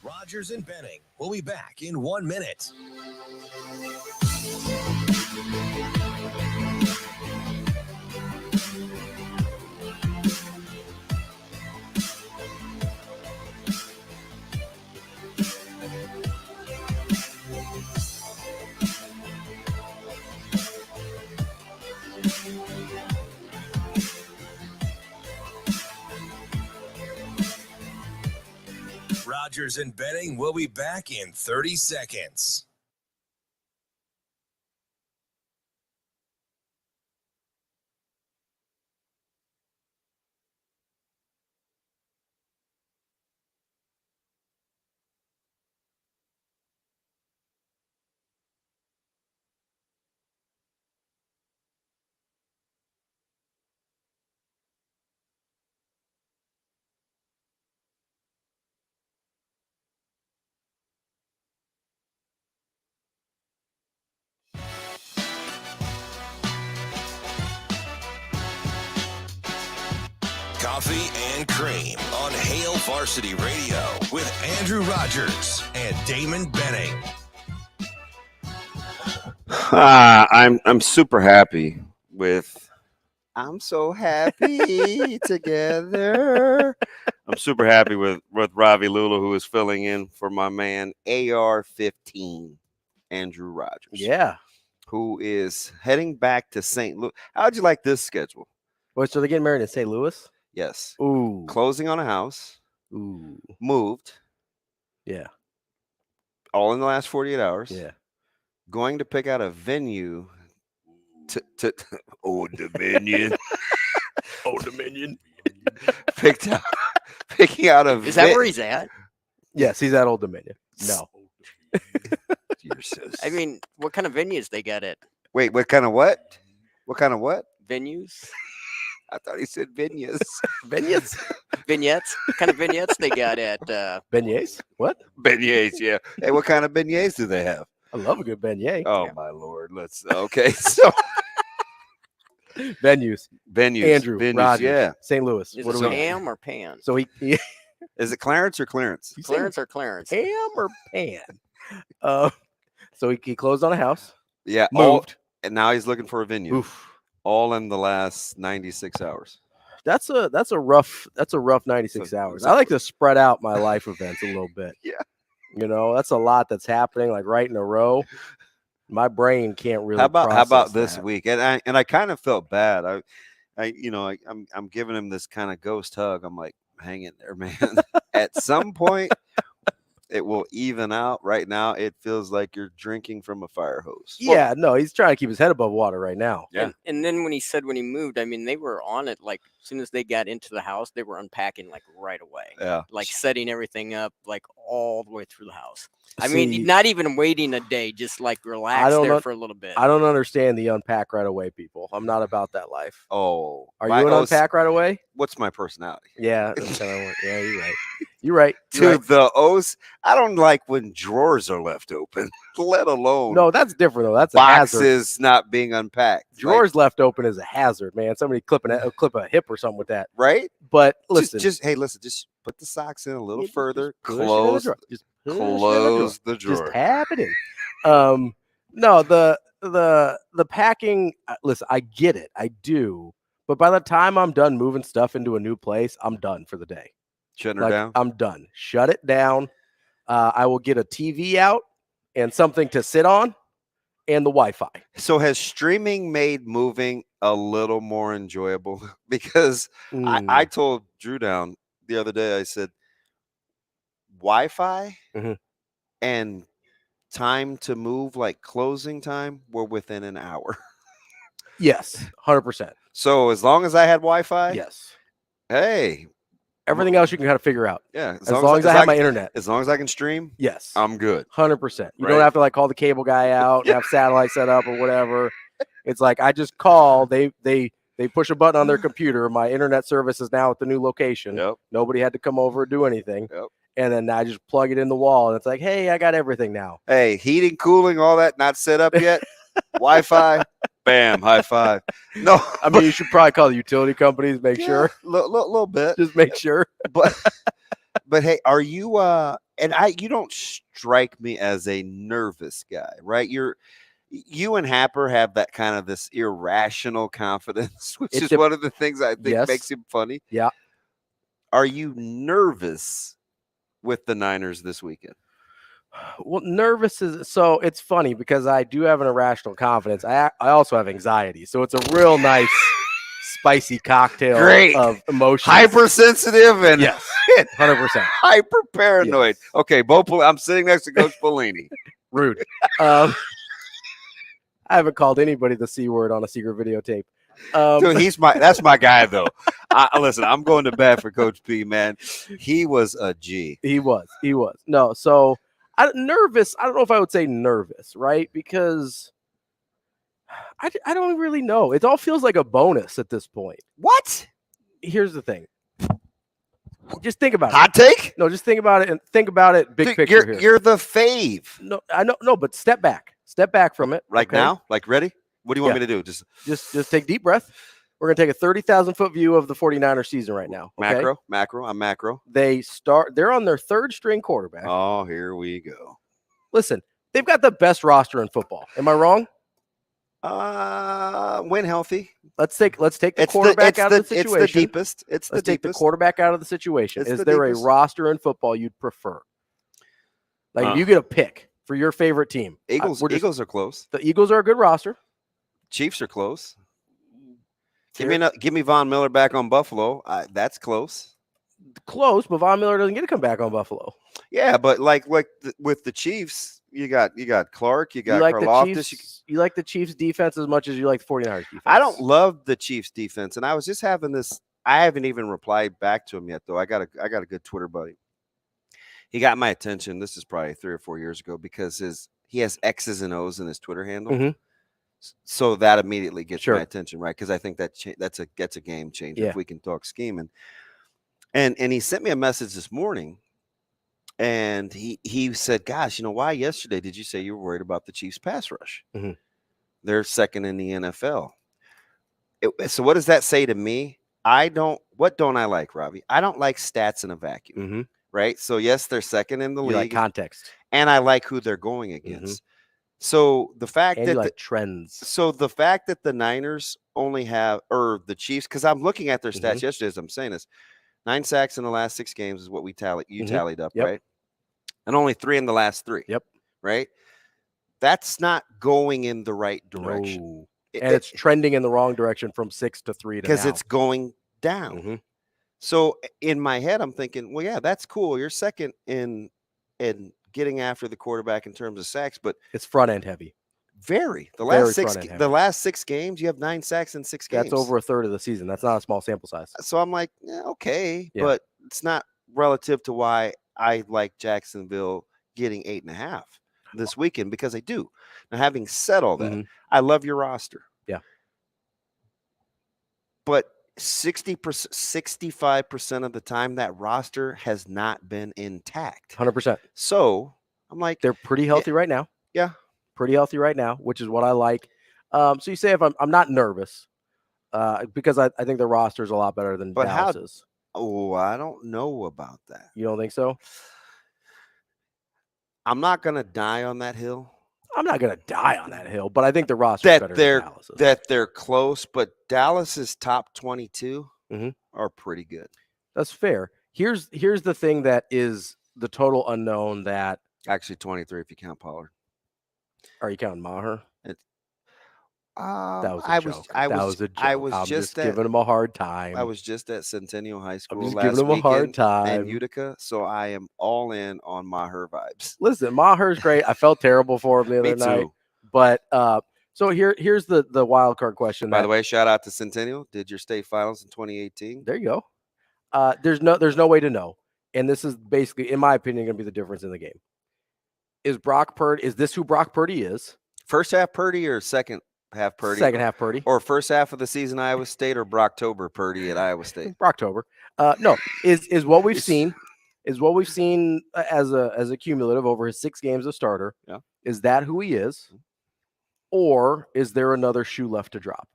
Rogers and Benning will be back in 1 minute. Rogers and Benning will be back in 30 seconds. Coffee and Cream on Hail Varsity Radio with Andrew Rogers and Damon Benning. I'm super happy with. I'm so happy together. I'm super happy with Ravi Lulla, who is filling in for my man AR-15, Andrew Rogers. Yeah, who is heading back to St. Louis. How'd you like this schedule? Well, so they're getting married in St. Louis? Yes. Ooh. Closing on a house. Ooh. Moved. Yeah. All in the last 48 hours. Yeah. Going to pick out a venue to Old Dominion. Old Dominion. Picking out a Is that where he's at? Yes, he's at Old Dominion. No. You're so I mean, what kind of venues they got at? Wait, what kind of what? What kind of what? Venues? I thought he said vignettes. Vignettes? Vignettes? What kind of vignettes they got at? Beignets? What? Beignets, yeah. Hey, what kind of beignets do they have? I love a good beignet. Oh, yeah. My Lord. Okay, so. Venues. Andrew, venues, Rogers, yeah. St. Louis. Is it Ham or Pan? So he Is it Clarence or Clarence? Clarence or Clarence? Ham or Pan? So he closed on a house. Yeah. Moved. And now he's looking for a venue. Oof. All in the last 96 hours. That's a rough 96 hours. I like to spread out my life events a little bit. Yeah. You know, that's a lot that's happening like right in a row. My brain can't really. How about this that. week? And I kind of felt bad. I'm giving him this kind of ghost hug. I'm like, hang in there, man. At some point, it will even out. Right now, it feels like you're drinking from a fire hose. Yeah, no, he's trying to keep his head above water right now. Yeah. And then when he moved, I mean, they were on it like as soon as they got into the house, they were unpacking like right away. Yeah. Like setting everything up like all the way through the house. I mean, not even waiting a day, just like relax there for a little bit. I don't understand the unpack right away people. I'm not about that life. Oh. Are you an unpack right away? What's my personality? Yeah. Yeah, you're right. You're right. Dude, the O's, I don't like when drawers are left open, let alone. No, that's different though. That's boxes a hazard. Not being unpacked. Drawers left open is a hazard, man. Somebody clip a hip or something with that, right? But listen, just put the socks in a little further. Close the drawer. Just happening. No, the packing. Listen, I get it, I do. But by the time I'm done moving stuff into a new place, I'm done for the day. Shutting her down? I'm done. Shut it down. I will get a TV out and something to sit on and the Wi-Fi. So has streaming made moving a little more enjoyable? Because I told Drew down the other day, I said, Wi-Fi and time to move, like closing time, were within an hour. Yes, 100%. So as long as I had Wi-Fi, yes. Hey, everything else you can kind of figure out. Yeah, as long as I have my internet. As long as I can stream, yes, I'm good. 100%. You don't have to like call the cable guy out and have satellite set up or whatever. It's like I just call. They push a button on their computer. My internet service is now at the new location. Yep. Nobody had to come over or do anything. Yep. And then I just plug it in the wall, and it's like, hey, I got everything now. Hey, heating, cooling, all that not set up yet. Wi-Fi, bam, high five. No, I mean you should probably call the utility companies, make sure. Little bit, just make sure. But hey, are you? And you don't strike me as a nervous guy, right? You and Happer have that kind of this irrational confidence, which is one of the things I think makes him funny. Yeah. Are you nervous with the Niners this weekend? Well, nervous is so it's funny because I do have an irrational confidence. I also have anxiety, so it's a real nice, spicy cocktail of emotions. Hypersensitive and yes, shit. 100%. Hyper paranoid. Yes. Okay, I'm sitting next to Coach Pelini. Rude. I haven't called anybody the C word on a secret videotape. Dude, that's my guy though. Listen, I'm going to bat for Coach P, man. He was a G. He was. No, so nervous. I don't know if I would say nervous, right? Because I don't really know. It all feels like a bonus at this point. What? Here's the thing. Just think about Hot it. take? No, just think about it and think about it big picture here. You're the fave. No, I know. No, but step back. Step back from it. Right now? Like ready? What do you want me to do? Just take a deep breath. We're going to take a 30,000-foot view of the 49ers season right now. Okay? Macro. I'm macro. They're on their third string quarterback. Oh, here we go. Listen, they've got the best roster in football. Am I wrong? When healthy. Let's take the quarterback out of the situation. It's the deepest. Let's take the quarterback out of the situation. Is there a roster in football you'd prefer? Like if you get a pick for your favorite team. Eagles are close. The Eagles are a good roster. Chiefs are close. Give me Von Miller back on Buffalo. That's close. Close, but Von Miller doesn't get to come back on Buffalo. Yeah, but with the Chiefs, you got Clark, you got Karlaftis. You like the Chiefs defense as much as you like the 49ers defense. I don't love the Chiefs defense, and I was just having this. I haven't even replied back to him yet, though. I got a good Twitter buddy. He got my attention. This is probably 3 or 4 years ago because he has X's and O's in his Twitter handle. Mm-hmm. So that immediately gets my attention, right? Because I think that's a game changer if we can talk scheming. And he sent me a message this morning, and he said, "Gosh, you know why yesterday did you say you were worried about the Chiefs pass rush? Mm-hmm. They're second in the NFL." So what does that say to me? What don't I like, Ravi? I don't like stats in a vacuum, mm-hmm. right? So yes, they're second in the league. Like context, and I like who they're going against. Mm-hmm. So the fact that trends. So the fact that the Niners only have, or the Chiefs, because I'm looking at their stats yesterday as I'm saying this, 9 sacks in the last 6 games is what we tallied up, right? And only 3 in the last 3. Yep. Right. That's not going in the right direction. No. And it's trending in the wrong direction from 6 to 3 because it's going down. Mm-hmm. So in my head, I'm thinking, well, yeah, that's cool. You're second in getting after the quarterback in terms of sacks, but it's front end heavy. The last 6 games, you have 9 sacks in 6 games. That's over a third of the season. That's not a small sample size. So I'm like, okay, but it's not relative to why I like Jacksonville getting 8.5 this weekend, because I do. Now, having said all that, I love your roster. Yeah. But 65% of the time, that roster has not been intact. 100%. So I'm like, they're pretty healthy right now. Yeah. Pretty healthy right now, which is what I like. So you say if I'm not nervous, because I think the roster is a lot better than Dallas's. I don't know about that. You don't think so? I'm not going to die on that hill. I'm not going to die on that hill, but I think the roster is better than Dallas's. That they're close, but Dallas's top 22 are pretty good. That's fair. Here's the thing that is the total unknown that actually 23 if you count Pollard. Are you counting Maher? That was a joke. I was just giving him a hard time. I was just at Centennial High School I'm just last giving him a hard time. in Utica, so I am all in on Maher vibes. Listen, Maher's great. I felt terrible for him the other night. But so here's the wild card question. By the way, shout out to Centennial. Did your state finals in 2018. There you go. There's no way to know. And this is basically, in my opinion, going to be the difference in the game. Is this who Brock Purdy is? First half Purdy or second half Purdy? Second half Purdy. Or first half of the season Iowa State or Brocktober Purdy at Iowa State? Brocktober. No, is what we've seen as a cumulative over his 6 games as starter. Yeah. Is that who he is? Or is there another shoe left to drop?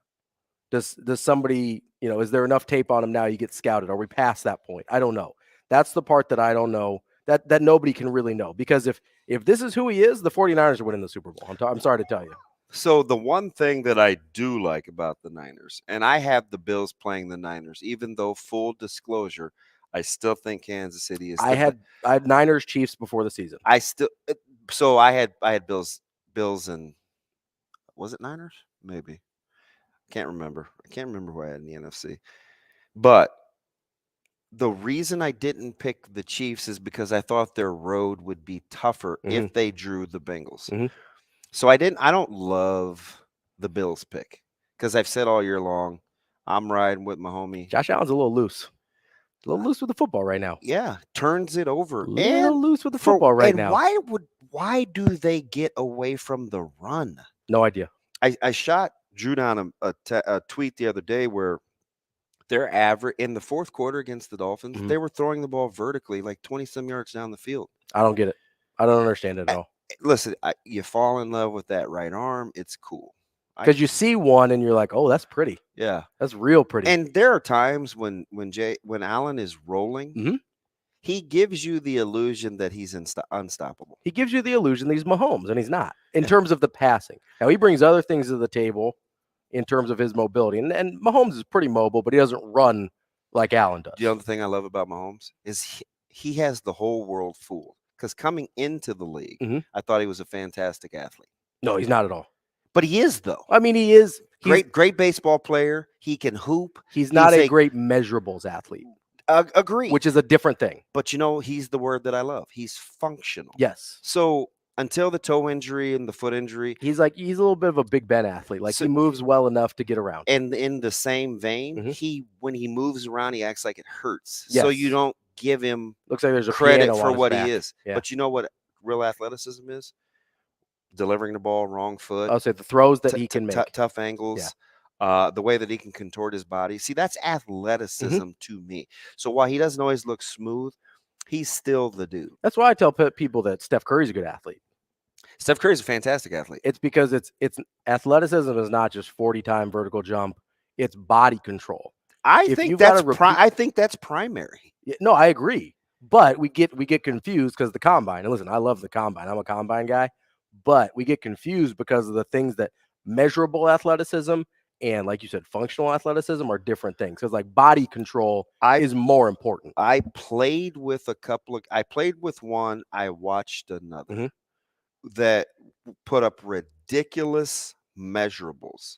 Does somebody, is there enough tape on him now you get scouted? Are we past that point? I don't know. That's the part that I don't know, that nobody can really know. Because if this is who he is, the 49ers are winning the Super Bowl. I'm sorry to tell you. So the one thing that I do like about the Niners, and I have the Bills playing the Niners, even though full disclosure, I still think Kansas City is. I had Niners Chiefs before the season. I had Bills and was it Niners? Maybe. I can't remember who I had in the NFC. But the reason I didn't pick the Chiefs is because I thought their road would be tougher if they drew the Bengals. So I don't love the Bills pick because I've said all year long, I'm riding with my homie. Josh Allen's a little loose. A little loose with the football right now. Yeah, turns it over. A little loose with the football right now. Why do they get away from the run? No idea. I shot Drew down a tweet the other day where their average in the fourth quarter against the Dolphins, they were throwing the ball vertically like 20-some yards down the field. I don't get it. I don't understand it at all. Listen, you fall in love with that right arm. It's cool. Because you see one and you're like, oh, that's pretty. Yeah. That's real pretty. And there are times when Allen is rolling, he gives you the illusion that he's unstoppable. He gives you the illusion that he's Mahomes, and he's not in terms of the passing. Now, he brings other things to the table in terms of his mobility. And Mahomes is pretty mobile, but he doesn't run like Allen does. The other thing I love about Mahomes is he has the whole world fooled. Because coming into the league, I thought he was a fantastic athlete. No, he's not at all. But he is, though. I mean, he is. Great baseball player. He can hoop. He's not a great measurables athlete. Agree. Which is a different thing. But, he's the word that I love. He's functional. Yes. So until the toe injury and the foot injury. He's a little bit of a Big Ben athlete. Like, he moves well enough to get around. And in the same vein, when he moves around, he acts like it hurts. Yes. So you don't give him looks like there's a credit for what he is. Yeah. But you know what real athleticism is? Delivering the ball wrong foot. I'll say the throws that he can make. Tough angles. Yeah. The way that he can contort his body. See, that's athleticism to me. So while he doesn't always look smooth, he's still the dude. That's why I tell people that Steph Curry's a good athlete. Steph Curry's a fantastic athlete. It's because it's athleticism is not just 40-time vertical jump. It's body control. I think that's primary. No, I agree. But we get confused because the combine. And listen, I love the combine. I'm a combine guy. But we get confused because of the things that measurable athleticism and, like you said, functional athleticism are different things. Because like body control is more important. I played with one. I watched another that put up ridiculous measurables.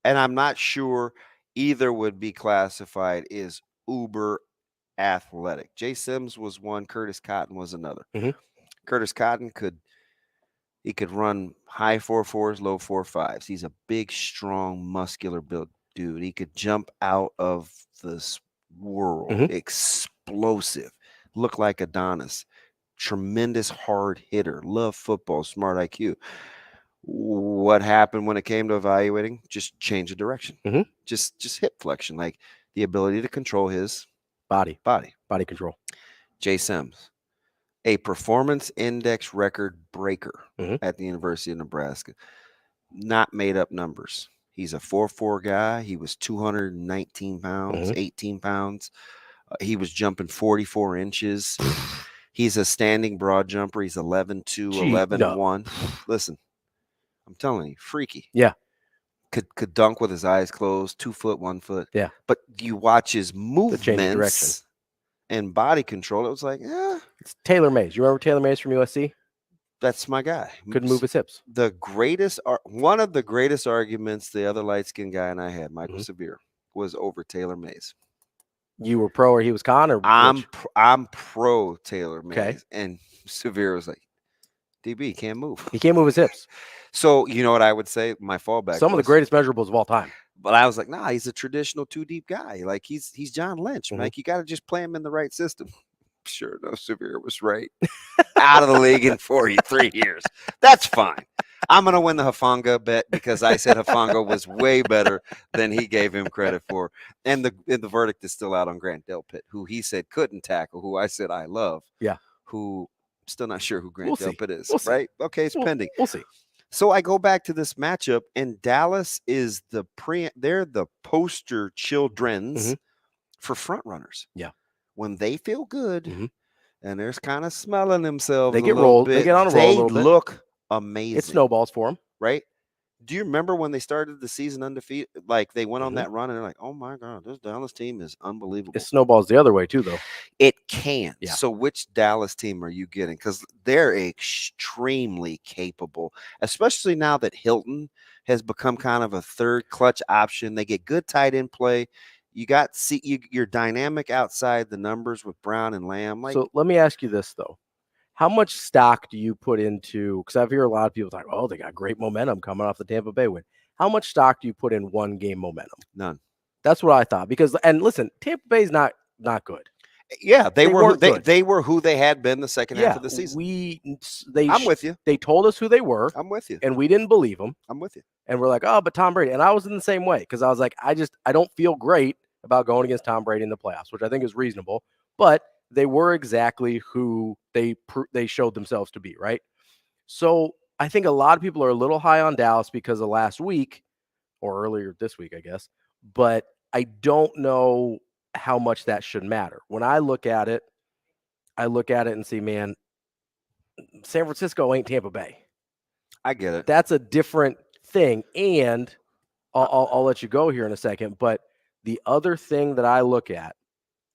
And I'm not sure either would be classified as uber athletic. Jay Sims was one. Curtis Cotton was another. Curtis Cotton could run high 4.4s, low 4.5s. He's a big, strong, muscular built dude. He could jump out of this world. Explosive. Look like Adonis. Tremendous hard hitter. Love football. Smart IQ. What happened when it came to evaluating? Just change of direction. Just hip flexion, like the ability to control his body control. Jay Sims, a performance index record breaker at the University of Nebraska. Not made up numbers. He's a 4.4 guy. He was 219 pounds, 18 pounds. He was jumping 44 inches. He's a standing broad jumper. He's 11'2", 11'1". Listen, I'm telling you, freaky. Yeah. Could dunk with his eyes closed, 2 foot, 1 foot. Yeah. But you watch his movements and body control. It was like, it's Taylor Mays. You remember Taylor Mays from USC? That's my guy. Couldn't move his hips. One of the greatest arguments the other light-skinned guy and I had, Michael Severe, was over Taylor Mays. You were pro or he was con? Or I'm pro Taylor Mays. Okay. And Severe was like, DB, can't move. He can't move his hips. So, you know what I would say? My fallback. Some of the greatest measurables of all time. But I was like, nah, he's a traditional 2-deep guy. Like, he's John Lynch. Like, you got to just play him in the right system. Sure, no, Severe was right. Out of the league in 3 years. That's fine. I'm going to win the Hufanga bet because I said Hufanga was way better than he gave him credit for. And the verdict is still out on Grant Delpit, who he said couldn't tackle, who I said I love. Yeah. Who I'm still not sure who Grant Delpit is. We'll right? Okay, it's pending. We'll see. So I go back to this matchup, and Dallas is they're the poster childrens for front runners. Yeah. When they feel good and they're kind of smelling themselves, they get rolled. They get on a roll. They a little bit. look amazing. It snowballs for them, right? Do you remember when they started the season undefeated? Like they went on that run and they're like, "Oh my God, this Dallas team is unbelievable." It snowballs the other way too, though. It can. Yeah. So which Dallas team are you getting? Because they're extremely capable, especially now that Hilton has become kind of a third clutch option. They get good tight end play. You got you're dynamic outside the numbers with Brown and Lamb. Like, so let me ask you this though. How much stock do you put into, because I've heard a lot of people talk, oh, they got great momentum coming off the Tampa Bay win. How much stock do you put in one game momentum? None. That's what I thought. Because, and listen, Tampa Bay's not good. Yeah, they were who they had been the second half of the season. I'm with you. They told us who they were. I'm with you. And we didn't believe them. I'm with you. And we're like, oh, but Tom Brady. And I was in the same way because I was like, I don't feel great about going against Tom Brady in the playoffs, which I think is reasonable. But they were exactly who they showed themselves to be, right? So I think a lot of people are a little high on Dallas because of last week or earlier this week, I guess. But I don't know how much that should matter. When I look at it and see, man, San Francisco ain't Tampa Bay. I get it. That's a different thing. And I'll let you go here in a second. But the other thing that I look at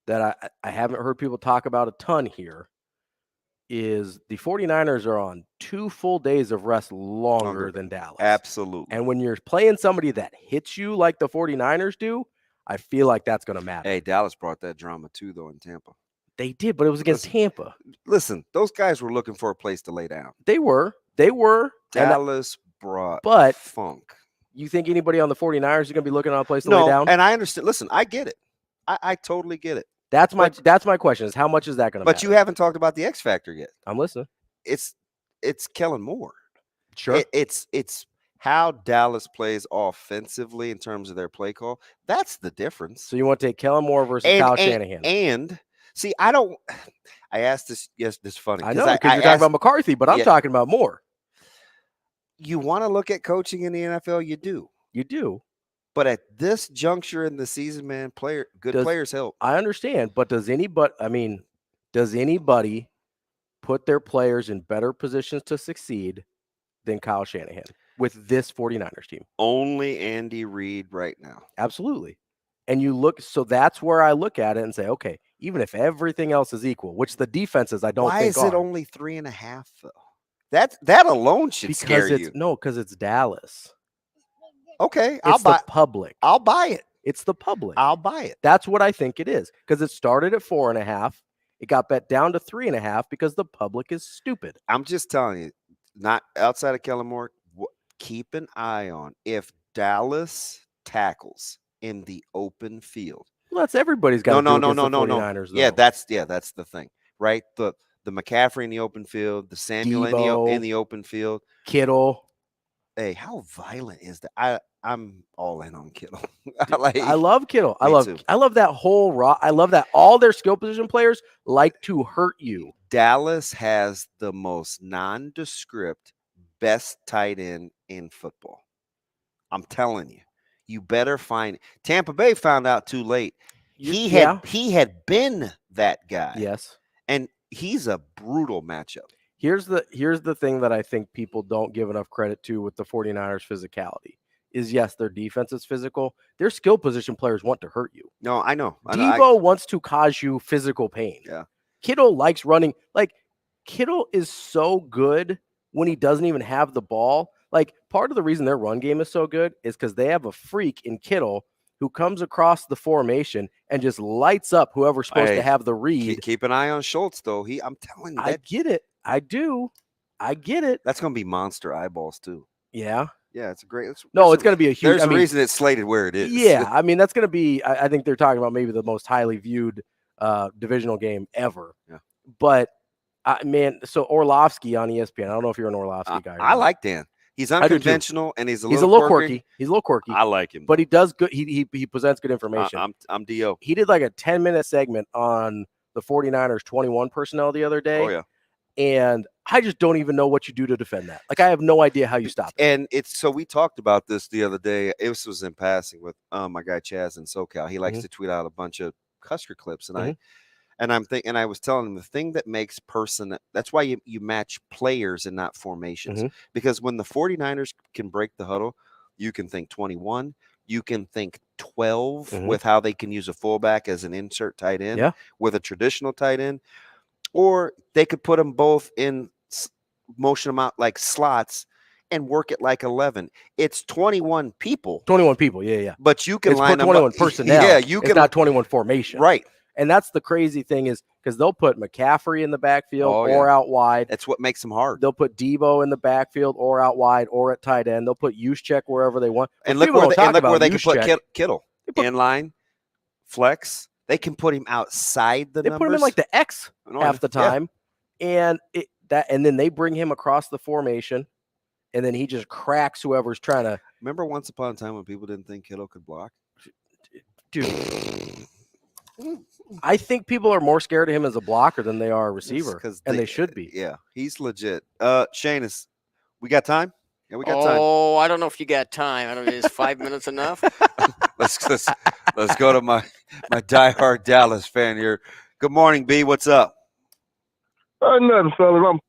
that I haven't heard people talk about a ton here is the 49ers are on 2 full days of rest longer than Dallas. Absolutely. And when you're playing somebody that hits you like the 49ers do, I feel like that's going to matter. Hey, Dallas brought that drama too, though, in Tampa. They did, but it was against Tampa. Listen, those guys were looking for a place to lay down. They were. Dallas brought funk. You think anybody on the 49ers is going to be looking on a place to lay down? And I understand. Listen, I get it. I totally get it. That's my question is how much is that going to matter? But you haven't talked about the X factor yet. I'm listening. It's Kellen Moore. Sure. It's how Dallas plays offensively in terms of their play call. That's the difference. So you want to take Kellen Moore versus Kyle Shanahan. And see, I asked this. Yes, this is funny. I know because you're talking about McCarthy, but I'm talking about Moore. You want to look at coaching in the NFL? You do. You do. But at this juncture in the season, man, players help. I understand, but does anybody put their players in better positions to succeed than Kyle Shanahan with this 49ers team? Only Andy Reid right now. Absolutely. And you look, so that's where I look at it and say, okay, even if everything else is equal, which the defenses I don't think are. Why is it only 3.5 though? That alone should scare you. No, because it's Dallas. Okay, it's the public. I'll buy it. It's the public. I'll buy it. That's what I think it is because it started at 4.5. It got bet down to 3.5 because the public is stupid. I'm just telling you, not outside of Kellen Moore, keep an eye on if Dallas tackles in the open field. Well, that's everybody's got to do against the 49ers, though. Yeah, that's the thing, right? The McCaffrey in the open field, the Samuel in the open field, Kittle. Hey, how violent is that? I'm all in on Kittle. I love Kittle. I love that whole I love that all their skill position players like to hurt you. Dallas has the most nondescript, best tight end in football. I'm telling you. You better find it. Tampa Bay found out too late. He had been that guy. Yes. And he's a brutal matchup. Here's the thing that I think people don't give enough credit to with the 49ers physicality is, yes, their defense is physical. Their skill position players want to hurt you. No, I know. Debo wants to cause you physical pain. Yeah. Kittle likes running. Like, Kittle is so good when he doesn't even have the ball. Like, part of the reason their run game is so good is because they have a freak in Kittle who comes across the formation and just lights up whoever's supposed to have the read. Keep an eye on Schultz, though. I'm telling you. I get it. I do. I get it. That's going to be monster eyeballs, too. Yeah. Yeah, it's a great. It's going to be a huge. There's a reason it's slated where it is. Yeah, I mean, that's going to be. I think they're talking about maybe the most highly viewed divisional game ever. Yeah. But man, so Orlovsky on ESPN. I don't know if you're an Orlovsky guy. I like Dan. He's unconventional and he's a little quirky. He's a little quirky. I like him, but he does good. He presents good information. I'm Do. He did like a 10-minute segment on the 49ers 21 personnel the other day. Oh yeah. And I just don't even know what you do to defend that. Like, I have no idea how you stop it. And so we talked about this the other day. This was in passing with my guy Chaz in SoCal. He likes to tweet out a bunch of Husker clips, and I was telling him the thing that makes that's why you match players and not formations. Because when the 49ers can break the huddle, you can think 21, you can think 12 with how they can use a fullback as an insert tight end with a traditional tight end. Or they could put them both in motion them out like slots, and work it like 11. It's 21 people. 21 people. Yeah. But you can it's line 21 them up. personnel. Yeah, you it's can not 21 formation. Right. And that's the crazy thing is because they'll put McCaffrey in the backfield or out wide. That's what makes them hard. They'll put Debo in the backfield or out wide or at tight end. They'll put Juszczyk wherever they want. And look where they can put Kittle. In line, flex. They can put him outside the numbers. They put him in like the X half the time. And then they bring him across the formation. And then he just cracks whoever's trying to. Remember once upon a time when people didn't think Kittle could block? Dude. I think people are more scared of him as a blocker than they are a receiver, and they should be. Yeah, he's legit. Shane, we got time? Yeah, we got time. Oh, I don't know if you got time. I don't know. Is 5 minutes enough? Let's go to my diehard Dallas fan here. Good morning, B. What's up? Nothing, fellas.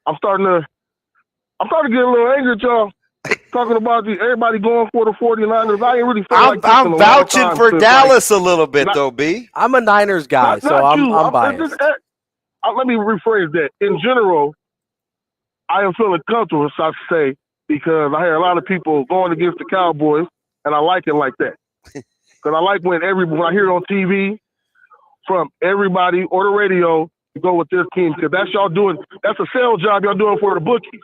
I'm starting to get a little angry at y'all. Talking about everybody going for the 49ers. I ain't really feel I'm vouching for Dallas a little bit, though, B. I'm a Niners guy, so I'm biased. Let me rephrase that. In general, I am feeling comfortable, so I say, because I hear a lot of people going against the Cowboys, and I like it like that. Because I like when I hear it on TV from everybody or the radio, go with this team, because that's a sales job y'all doing for the bookies.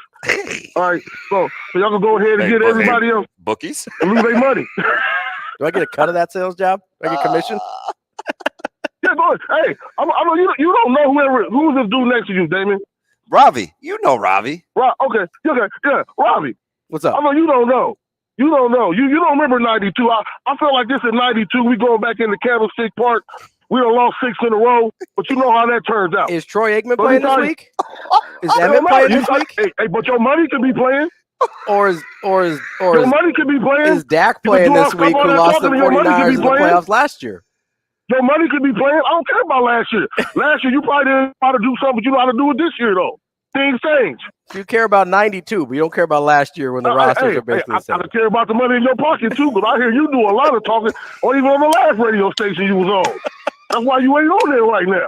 All right, so y'all can go ahead and get everybody else bookies and lose their money. Do I get a cut of that sales job? Do I get commission? Yeah, go ahead. Hey, I know you don't know who's this dude next to you, Damon. Ravi, you know Ravi. Okay, yeah, Ravi. What's up? I know you don't know. You don't know. You don't remember 92. I feel like this is 92. We going back into Candlestick Park. We done lost 6 in a row, but you know how that turns out. Is Troy Aikman playing this week? Is Emmett playing this week? Hey, but your money could be playing. Or is your money could be playing. Is Dak playing this week who lost the 49ers in the playoffs last year? Your money could be playing. I don't care about last year. Last year, you probably didn't know how to do something, but you know how to do it this year, though. Things change. You care about 92, but you don't care about last year when the rosters are basically the same. I care about the money in your pocket, too, but I hear you do a lot of talking, or even on the last radio station you was on. That's why you ain't on there right now.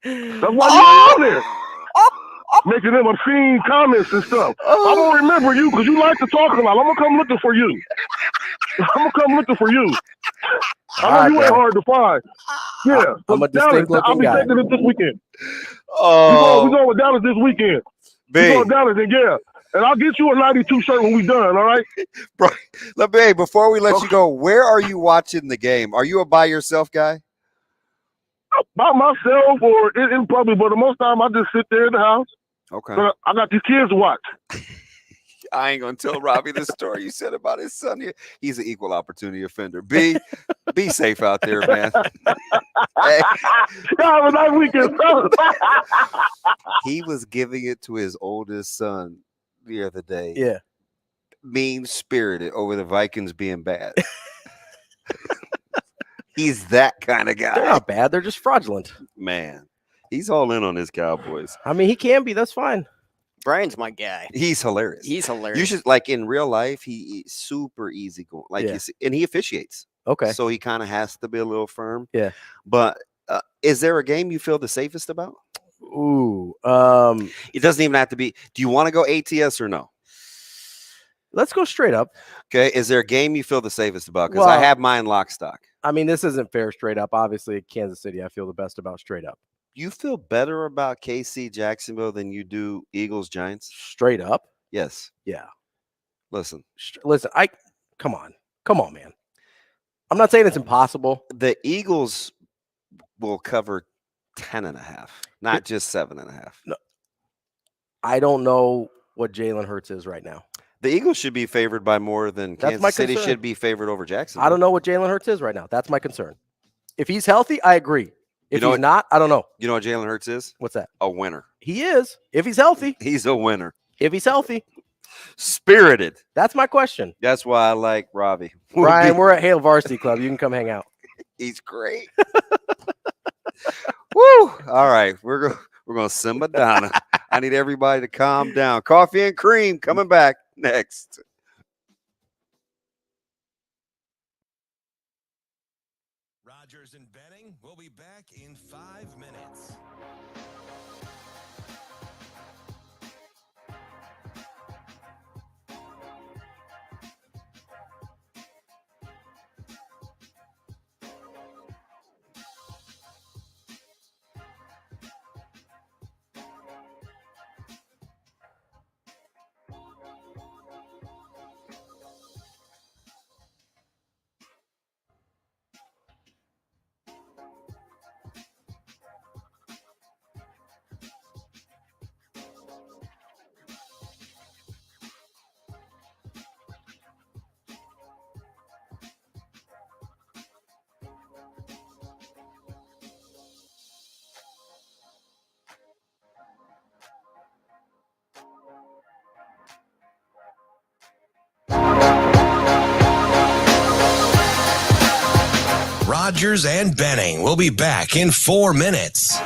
That's why you ain't on there. Making them obscene comments and stuff. I don't remember you because you like to talk a lot. I'm going to come looking for you. I know you ain't hard to find. Yeah. I'm a distinct looking I'll be guy. taking it this weekend. Oh. We're going with Dallas this weekend. We're going with Dallas, and and I'll get you a 92 shirt when we done, all right? Bro, before we let you go, where are you watching the game? Are you a by yourself guy? By myself or in public, but the most time I just sit there in the house. Okay. But I got these kids to watch. I ain't gonna tell Robbie the story you said about his son here. He's an equal opportunity offender. Be safe out there, man. Hey. Have a nice weekend, fellas. He was giving it to his oldest son the other day. Yeah. Mean-spirited over the Vikings being bad. He's that kind of guy. They're not bad. They're just fraudulent. Man, he's all in on his Cowboys. I mean, he can be. That's fine. Brian's my guy. He's hilarious. You should, like, in real life, he's super easygoing. And he officiates. Okay. So he kind of has to be a little firm. Yeah. But is there a game you feel the safest about? Ooh. It doesn't even have to be. Do you want to go ATS or no? Let's go straight up. Okay. Is there a game you feel the safest about? Because I have mine lock stock. I mean, this isn't fair straight up. Obviously, Kansas City, I feel the best about straight up. You feel better about KC Jacksonville than you do Eagles Giants? Straight up? Yes. Yeah. Listen, come on, man. I'm not saying it's impossible. The Eagles will cover 10.5, not just 7.5. No, I don't know what Jalen Hurts is right now. The Eagles should be favored by more than Kansas City should be favored over Jacksonville. I don't know what Jalen Hurts is right now. That's my concern. If he's healthy, I agree. If he's not, I don't know. You know what Jalen Hurts is? What's that? A winner. He is. If he's healthy. He's a winner. If he's healthy. Spirited. That's my question. That's why I like Ravi. Brian, we're at Hale Varsity Club. You can come hang out. He's great. Woo! All right, we're gonna simmer down. I need everybody to calm down. Coffee and cream coming back next. Rogers and Benning will be back in 5 minutes. Rogers and Benning will be back in 4 minutes.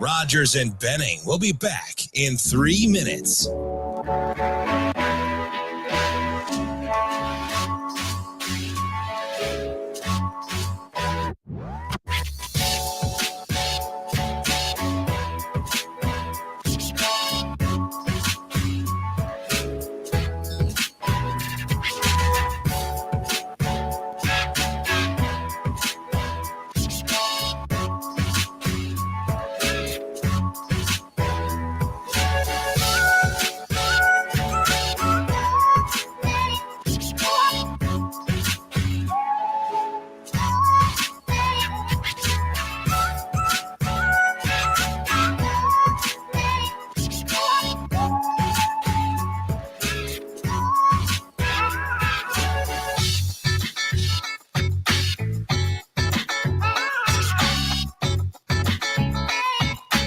Rogers and Benning will be back in 3 minutes.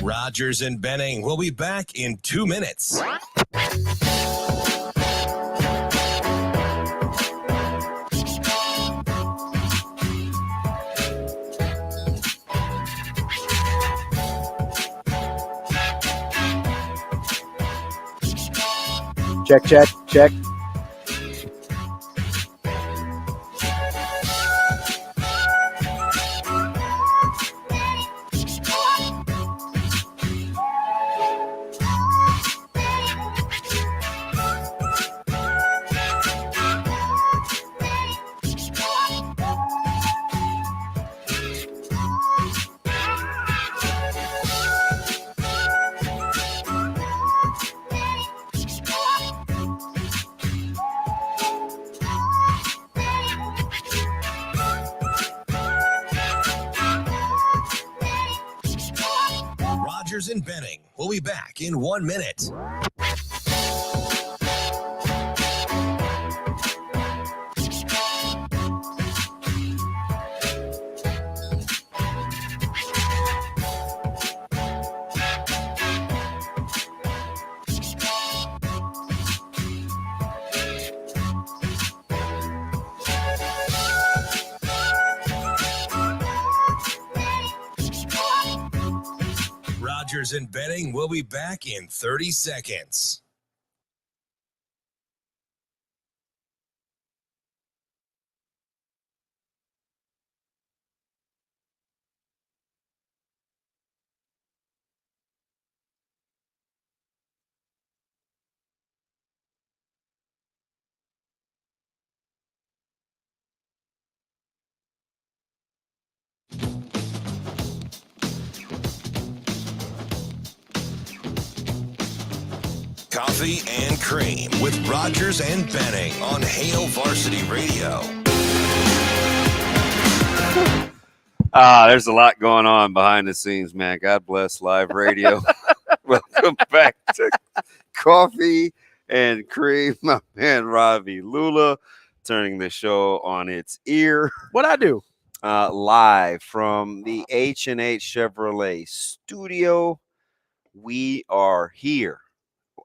Rogers and Benning will be back in 2 minutes. Check, check, check. Rogers and Benning will be back in 1 minute. Rogers and Benning will be back in 30 seconds. Coffee and Cream with Rogers and Benning on Hail Varsity Radio. There's a lot going on behind the scenes, man. God bless live radio. Welcome back to Coffee and Cream. My man Ravi Lulla turning the show on its ear. What'd I do? Live from the H&H Chevrolet studio. We are here.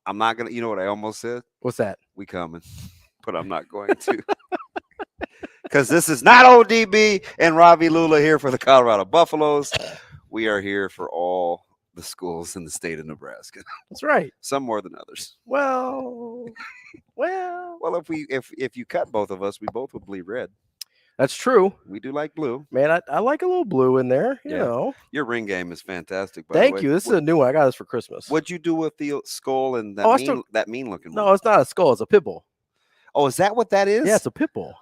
I'm not going to, you know what I almost said? What's that? We coming, but I'm not going to. Because this is not ODB and Ravi Lulla here for the Colorado Buffaloes. We are here for all the schools in the state of Nebraska. That's right. Some more than others. Well, if you cut both of us, we both would bleed red. That's true. We do like blue. Man, I like a little blue in there. You know. Your ring game is fantastic, by Thank the way. you. This is a new one. I got this for Christmas. What'd you do with the skull and that mean looking one? No, it's not a skull. It's a pit bull. Oh, is that what that is? Yeah, it's a pit bull.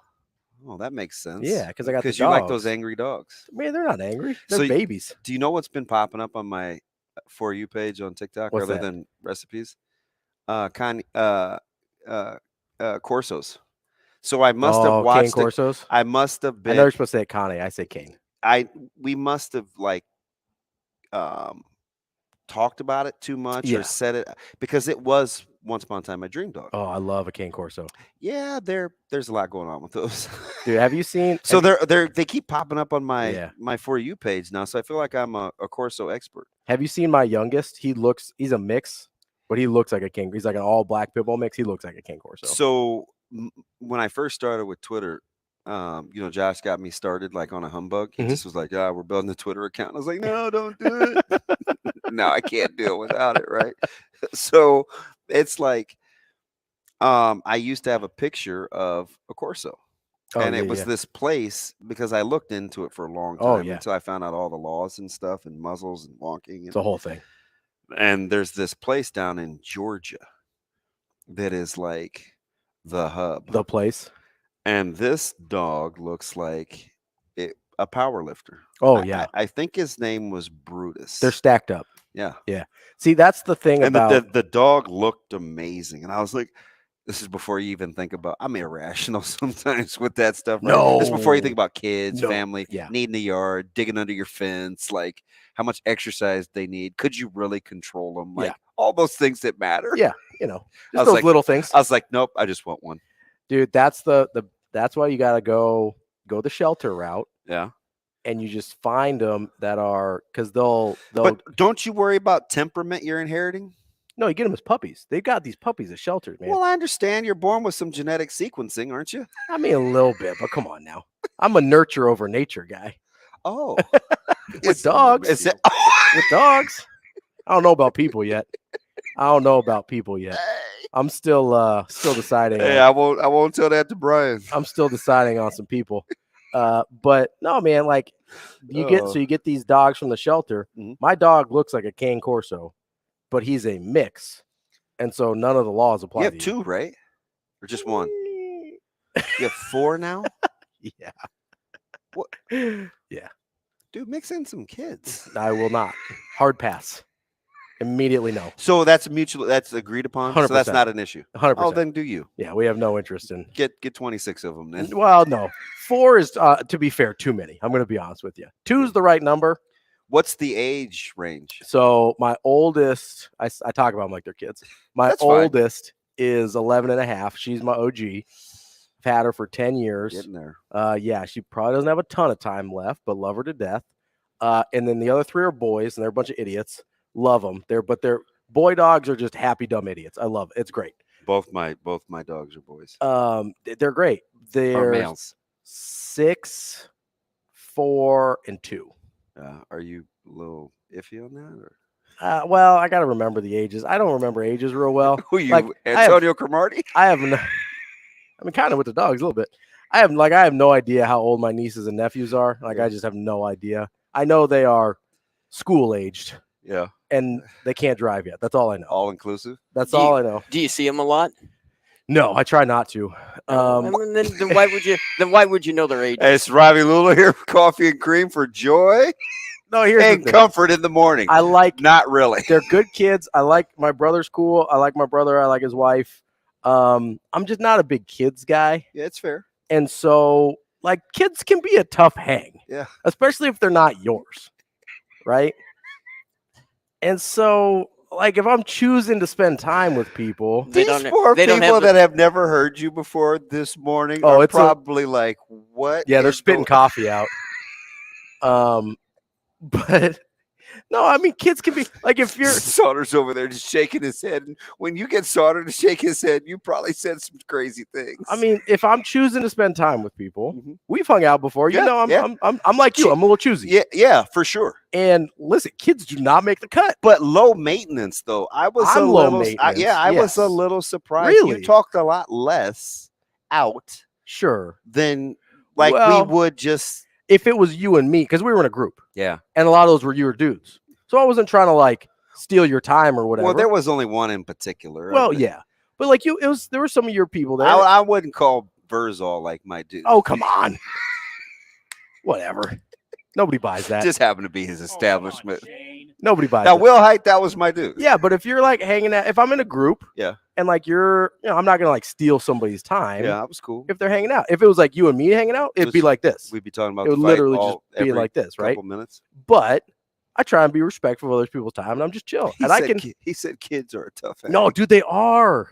Oh, that makes sense. Yeah, because I got because you like those angry dogs. Man, they're not angry. They're babies. Do you know what's been popping up on my For You page on TikTok other than recipes? Corsos. So I must have watched Cane Corsos. I must have been. I know you're supposed to say Cane. I say Cane. We must have talked about it too much or said it because it was once upon a time my dream dog. Oh, I love a Cane Corso. Yeah, there's a lot going on with those. Dude, have you seen? So they keep popping up on my For You page now. So I feel like I'm a Corso expert. Have you seen my youngest? He's a mix, but he looks like a king. He's like an all black pit bull mix. He looks like a Cane Corso. So when I first started with Twitter, Josh got me started like on a humbug. He just was like, we're building a Twitter account. I was like, no, don't do it. No, I can't do it without it. Right. So it's like, I used to have a picture of a Corso and it was this place because I looked into it for a long time until I found out all the laws and stuff and muzzles and walking. It's a whole thing. And there's this place down in Georgia that is like the hub. The place. And this dog looks like a power lifter. Oh, yeah. I think his name was Brutus. They're stacked up. Yeah. Yeah. See, that's the thing about... the dog looked amazing. And I was like, this is before you even think about... I'm irrational sometimes with that stuff. Right? No. This is before you think about kids, family, needing the yard, digging under your fence, like how much exercise they need. Could you really control them? Like all those things that matter. Yeah. Just those little things. I was like, nope, I just want one. Dude, that's that's why you got to go the shelter route. Yeah. And you just find them that are because they'll. But don't you worry about temperament you're inheriting? No, you get them as puppies. They've got these puppies at shelters, man. Well, I understand you're born with some genetic sequencing, aren't you? I mean, a little bit, but come on now. I'm a nurture over nature guy. Oh, with dogs. With dogs. I don't know about people yet. I'm still deciding. Hey, I won't tell that to Brian. I'm still deciding on some people. But no, man, like you get these dogs from the shelter. Mm-hmm. My dog looks like a Cane Corso, but he's a mix. And so none of the laws apply. You have two, right? Or just one? You have four now? Yeah. What? Yeah. Dude, mix in some kids. I will not. Hard pass. Immediately no. So that's mutual. That's agreed upon. 100%. So that's not an issue. 100%. Oh, then do you? Yeah, we have no interest in get 26 of them. Then. Well, no, 4 is to be fair too many. I'm going to be honest with you. 2 is the right number. What's the age range? So my oldest, I talk about them like they're kids. My oldest is 11 and a half. She's my OG. I've had her for 10 years. Getting there. Yeah, she probably doesn't have a ton of time left, but love her to death. And then the other 3 are boys, and they're a bunch of idiots. Love them. They're boy dogs are just happy dumb idiots. I love it. It's great. Both my dogs are boys. They're great. They're males. 6, 4, and 2. Are you a little iffy on that? Or? Well, I got to remember the ages. I don't remember ages real well. Who you, like, Antonio Cromartie? I have no. I mean, kind of with the dogs a little bit. I have no idea how old my nieces and nephews are. Like, I just have no idea. I know they are school aged. Yeah. And they can't drive yet. That's all I know. All inclusive? That's all I know. Do you see them a lot? No, I try not to. Then why would you? Then why would you know their age? Hey, it's Ravi Lulla here for Coffee and Cream for joy. No, here's and comfort in the morning. Not really. They're good kids. I like my brother's cool. I like my brother. I like his wife. I'm just not a big kids guy. Yeah, it's fair. And so, like, kids can be a tough hang. Yeah. Especially if they're not yours. Right? And so, like, if I'm choosing to spend time with people, these poor people that have never heard you before this morning are probably like, what? Yeah, they're spitting coffee out. But no, I mean, kids can be like, if you're Sauter's over there just shaking his head. And when you get Sauter to shake his head, you probably said some crazy things. I mean, if I'm choosing to spend time with people, we've hung out before. You know, I'm like you. I'm a little choosy. Yeah, for sure. And listen, kids do not make the cut. But low maintenance, though. I'm low maintenance. I was a little surprised. Really? You talked a lot less out. Sure. Than Like we would just if it was you and me, because we were in a group. Yeah. And a lot of those were your dudes. So I wasn't trying to like steal your time or whatever. Well, there was only one in particular. Well, yeah. But like there were some of your people there. I wouldn't call Verzal like my dude. Oh, come on. Whatever. Nobody buys that. Just happened to be his establishment. Nobody buys now, it. Will Height, that was my dude. Yeah, but if you're like hanging out, if I'm in a group, and like I'm not gonna like steal somebody's time. Yeah, that was cool. If they're hanging out, if it was like you and me hanging out, it'd be like this. We'd be talking about it would literally just be like this, right? Couple minutes. But I try and be respectful of other people's time, and I'm just chill. He said kids are a tough hang. No, dude, they are.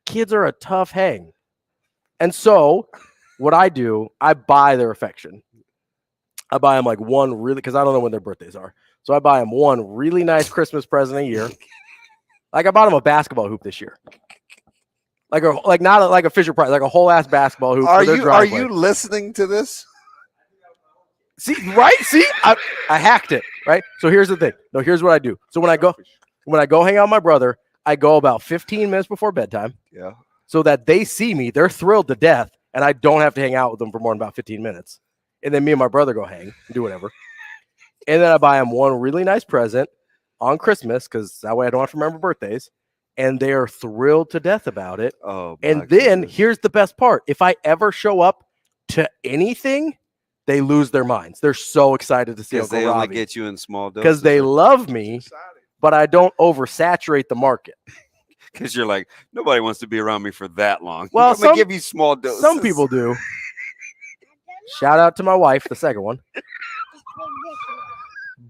Kids are a tough hang. And so, what I do, I buy their affection. I buy them like one really, because I don't know when their birthdays are. So I buy them one really nice Christmas present a year. Like I bought them a basketball hoop this year. Not like a Fisher Price, like a whole ass basketball hoop. Are you listening to this? See, right? See, I hacked it, right? So here's the thing. No, here's what I do. So when I go hang out with my brother, I go about 15 minutes before bedtime. Yeah. So that they see me, they're thrilled to death, and I don't have to hang out with them for more than about 15 minutes. And then me and my brother go hang and do whatever. And then I buy them one really nice present on Christmas, because that way I don't have to remember birthdays. And they are thrilled to death about it. Oh, and then here's the best part. If I ever show up to anything, they lose their minds. They're so excited to see Uncle they Robbie. Only get you in small doses. Because they love me, but I don't oversaturate the market. Because you're like, nobody wants to be around me for that long. Well, I'm gonna give you small doses. Some people do. Shout out to my wife, the second one.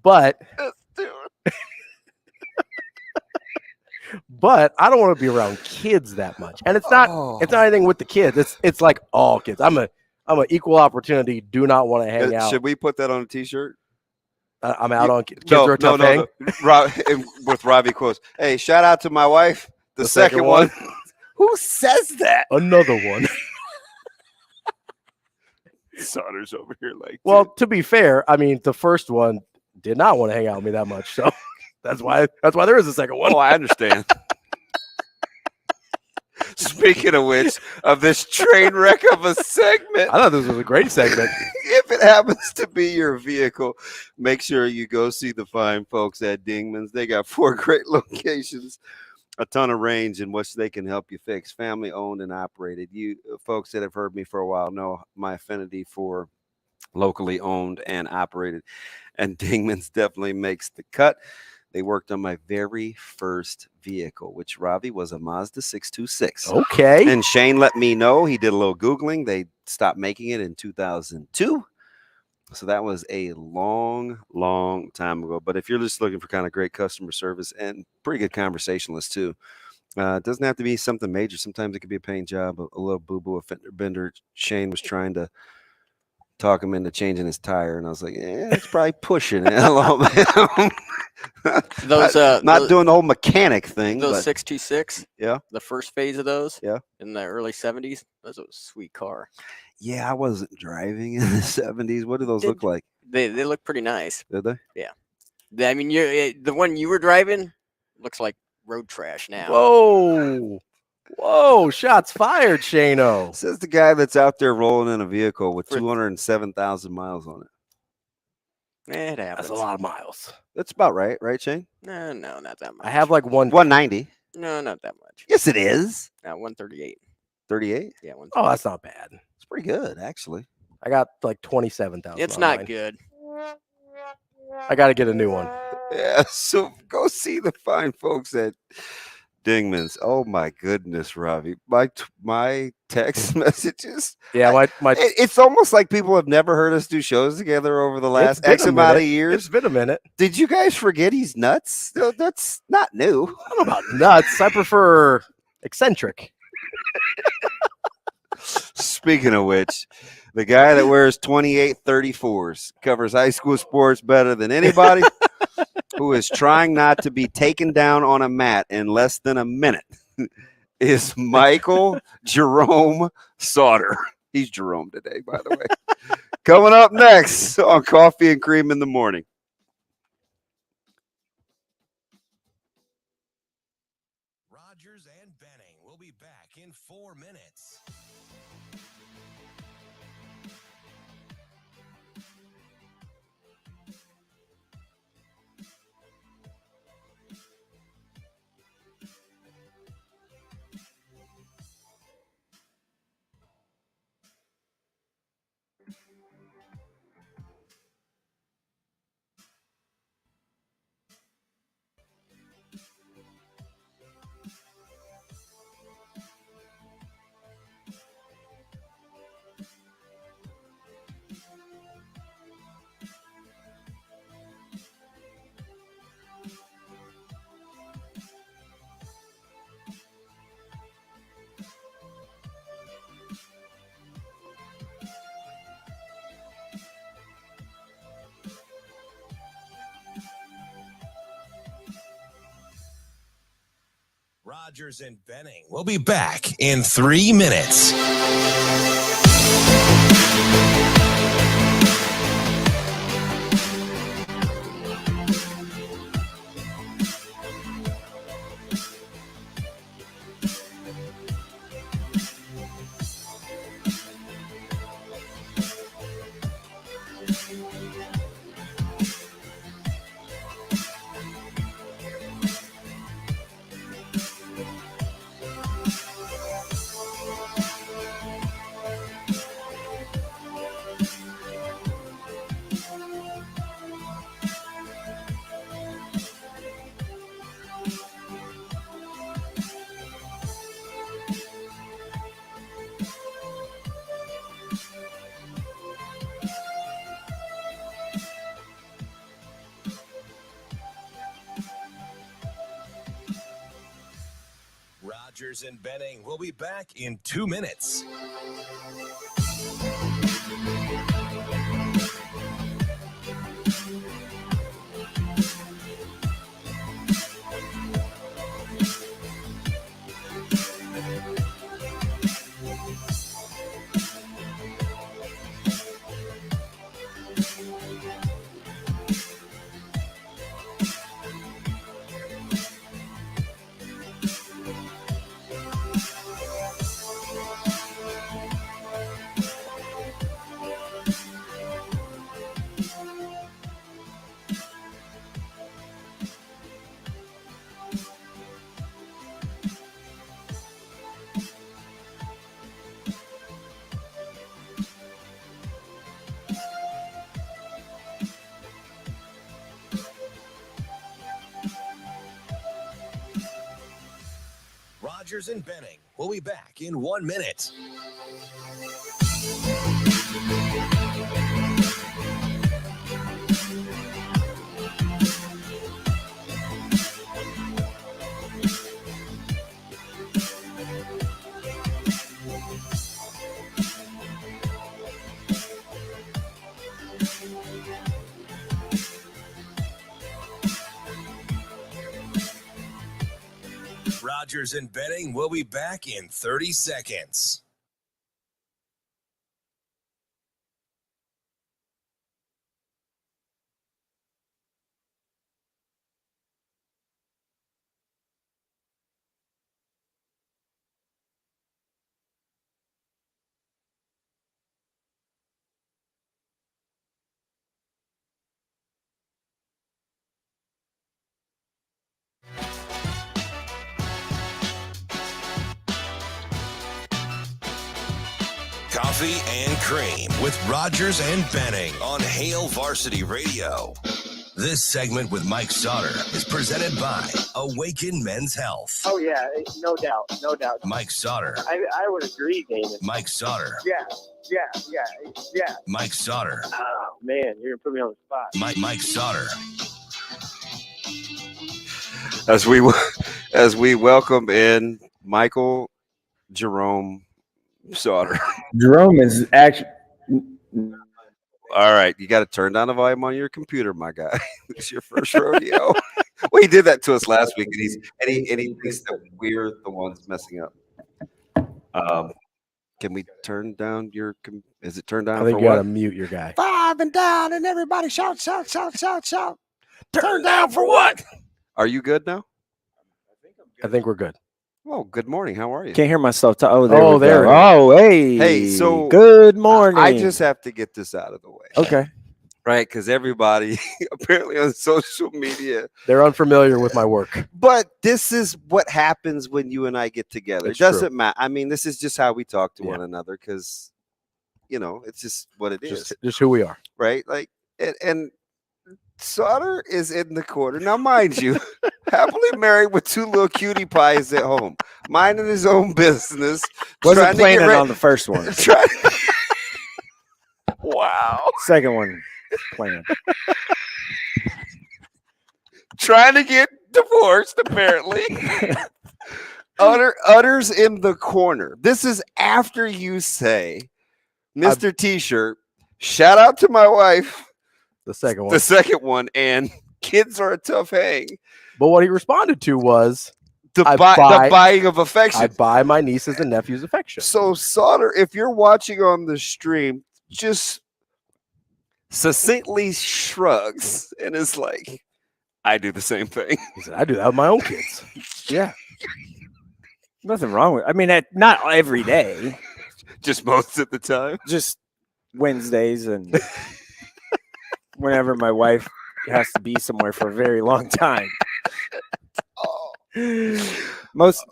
But but I don't want to be around kids that much. And it's not anything with the kids. It's like all kids. I'm an equal opportunity, do not want to hang out. Should we put that on a t-shirt? I'm out on kids. Kids are a tough hang. With Ravi quotes. Hey, shout out to my wife, the second one. Who says that? Another one. Sauter's over here like. Well, to be fair, I mean, the first one did not want to hang out with me that much, so that's why there is a second one. Oh, I understand. Speaking of which, of this train wreck of a segment, I thought this was a great segment. If it happens to be your vehicle, make sure you go see the fine folks at Dingman's. They got 4 great locations, a ton of range in which they can help you fix. Family owned and operated. You folks that have heard me for a while know my affinity for locally owned and operated, and Dingman's definitely makes the cut. They worked on my very first vehicle, which, Ravi, was a Mazda 626. Okay. And Shane let me know. He did a little Googling. They stopped making it in 2002. So that was a long, long time ago. But if you're just looking for kind of great customer service and pretty good conversationalist too, it doesn't have to be something major. Sometimes it could be a paint job, a little boo-boo, a fender bender. Shane was trying to talk him into changing his tire, and I was like, yeah, it's probably pushing it a little bit. Not doing the whole mechanic thing. Those 626, yeah, the first phase of those, yeah, in the early 70s, those was a sweet car. Yeah, I wasn't driving in the 70s. What do those look like? They look pretty nice. Did they? Yeah. I mean, the one you were driving looks like road trash now. Whoa, shots fired, Shano. Says the guy that's out there rolling in a vehicle with 207,000 miles on it. It happens. That's a lot of miles. That's about right, Shane? No, not that much. I have like 190. No, not that much. Yes, it is. 138. 38? Yeah, 138. Oh, that's not bad. It's pretty good, actually. I got like 27,000. It's not good. I got to get a new one. Yeah, so go see the fine folks at Dingman's. Oh my goodness, Ravi. My text messages. Yeah, it's almost like people have never heard us do shows together over the last X amount of years. It's been a minute. Did you guys forget he's nuts? That's not new. I don't know about nuts. I prefer eccentric. Speaking of which, the guy that wears 2834s covers high school sports better than anybody, who is trying not to be taken down on a mat in less than a minute, is Michael Jerome Sautter. He's Jerome today, by the way. Coming up next on Coffee and Cream in the Morning. Rogers and Benning will be back in 4 minutes. Rogers and Benning will be back in 3 minutes. Rogers and Benning will be back in 2 minutes. Rogers and Benning will be back in 1 minute. Rogers and Benning will be back in 30 seconds. Coffee and Cream with Rogers and Benning on Hail Varsity Radio. This segment with Mike Sautter is presented by Awaken Men's Health. Oh, yeah, no doubt, no doubt. Mike Sautter. I would agree, Damon. Mike Sautter. Yeah. Mike Sautter. Oh, man, you're going to put me on the spot. Mike Sautter. As we welcome in Michael Jerome Sautter. Jerome is actually. All right, you got to turn down the volume on your computer, my guy. It's your first rodeo. Well, he did that to us last week, and he thinks that we're the ones messing up. Can we turn down your? Is it turned down? I think for you what? got to mute your guy. 5 and down, and everybody shout, shout, shout, shout, shout. Turn down for what? Are you good now? I think we're good. Oh, good morning. How are you? Can't hear myself. There we there. go. Oh, hey. Hey, so good morning. I just have to get this out of the way. Okay. Right, because everybody apparently on social media, they're unfamiliar with my work. But this is what happens when you and I get together. It's it doesn't true. matter. I mean, this is just how we talk to one another because, it's just what it is. Just who we are. Right? Like, and Sautter is in the corner. Now, mind you, happily married with 2 little cutie pies at home, minding his own business. Wasn't planning on the first one. Wow. Second one planned. Trying to get divorced, apparently. Utter's in the corner. This is after you say, Mr. T-shirt, shout out to my wife. The second one. The second one, and kids are a tough hang. But what he responded to was, The buying of affection. I buy my nieces and nephews affection. So, Sautter, if you're watching on the stream, just succinctly shrugs and is like, I do the same thing. He said, I do that with my own kids. Yeah. Nothing wrong with it. I mean, not every day. Just most of the time. Just Wednesdays and whenever my wife has to be somewhere for a very long time. Most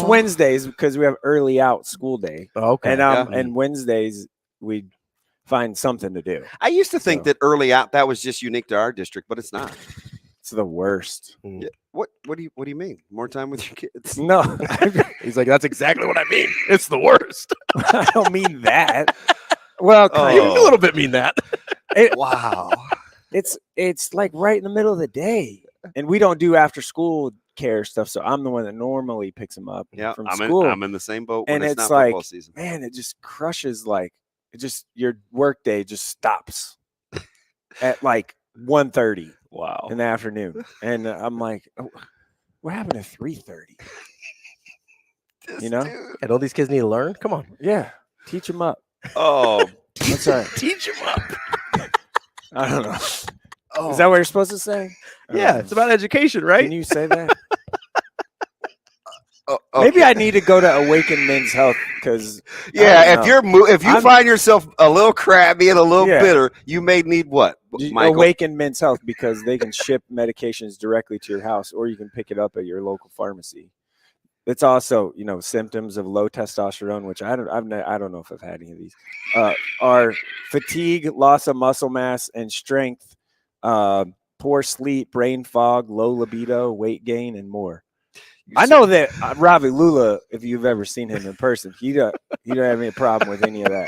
Wednesdays, because we have early out school day. Okay. And Wednesdays we find something to do. I used to think that early out that was just unique to our district, but it's not. It's the worst. Yeah. What do you mean? More time with your kids? No. He's like, that's exactly what I mean. It's the worst. I don't mean that. Well, you a little bit mean that. Wow. It's like right in the middle of the day. And we don't do after school care stuff. So I'm the one that normally picks them up from school. I'm in the same boat when and it's it's not like, football season. Man, it just crushes your work day just stops at like 1:30. Wow. In the afternoon. And I'm like, what happened to 3:30? You know? And all these kids need to learn? Come on. Yeah. Teach them up. Oh. That's right. Teach them up. I don't know. Is that what you're supposed to say? Yeah, it's about education, right? Can you say that? Okay. Maybe I need to go to Awaken Men's Health because if you find yourself a little crabby and a little bitter, you may need what? Michael? Awaken Men's Health because they can ship medications directly to your house, or you can pick it up at your local pharmacy. It's also, symptoms of low testosterone, which I don't know if I've had any of these. Are fatigue, loss of muscle mass and strength, poor sleep, brain fog, low libido, weight gain, and more. I know that Ravi Lulla, if you've ever seen him in person, he don't have any problem with any of that.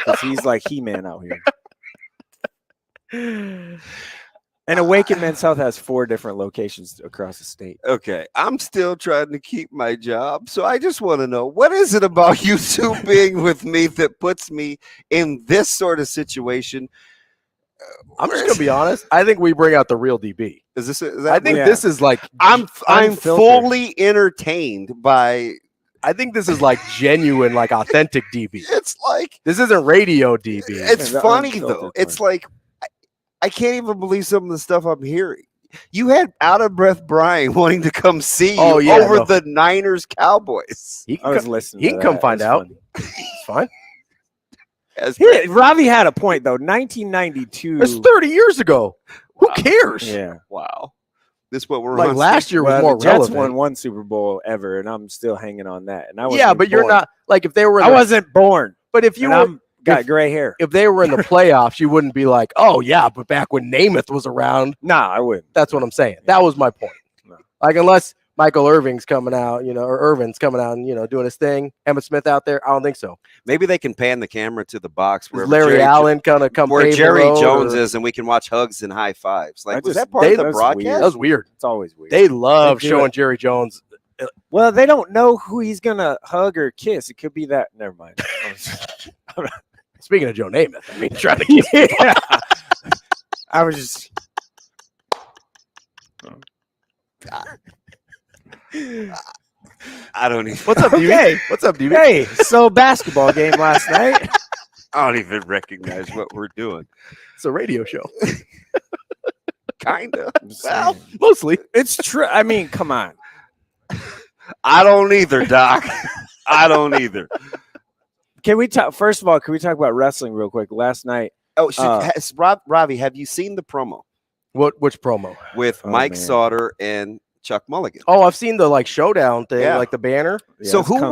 Because he's like He-Man out here. And Awaken Men's Health has 4 different locations across the state. Okay, I'm still trying to keep my job, so I just want to know, what is it about you two being with me that puts me in this sort of situation? I'm just gonna be honest. I think we bring out the real DB. This is like I'm fully entertained by. I think this is like genuine, like authentic DB. It's like this isn't radio DB. It's funny though. It's like I can't even believe some of the stuff I'm hearing. You had out of breath Brian wanting to come see you over the Niners Cowboys. He can come find out. It's fine. Ravi had a point though. 1992. It's 30 years ago. Who cares? Yeah. Wow. This is what we're like on. last year was the more Jets relevant. won 1 Super Bowl ever, and I'm still hanging on that. And I but you're not like if they were. I wasn't born, but if you got gray hair. If they were in the playoffs, you wouldn't be like, oh yeah, but back when Namath was around. Nah, I wouldn't. That's what I'm saying. That was my point. No. Like unless Michael Irvin's coming out, or Irvin's coming out and, doing his thing. Emmitt Smith out there. I don't think so. Maybe they can pan the camera to the box where Larry Allen kind of come where Jerry Jones is, and we can watch hugs and high fives. Like, was that part of the broadcast? That was weird. It's always weird. They love showing Jerry Jones. Well, they don't know who he's gonna hug or kiss. It could be that. Never mind. Speaking of Joe Namath, I mean, trying to kiss. I was just. I don't even. What's up, DB? What's up, DB? Hey, so basketball game last night. I don't even recognize what we're doing. It's a radio show. Kinda. Well, mostly. It's true. I mean, come on. I don't either, Doc. I don't either. Can we talk? First of all, can we talk about wrestling real quick? Last night. Oh, Ravi, have you seen the promo? Which promo? With Mike Sautter and Chuck Mulligan. Oh, I've seen the showdown thing, like the banner. Yeah, so who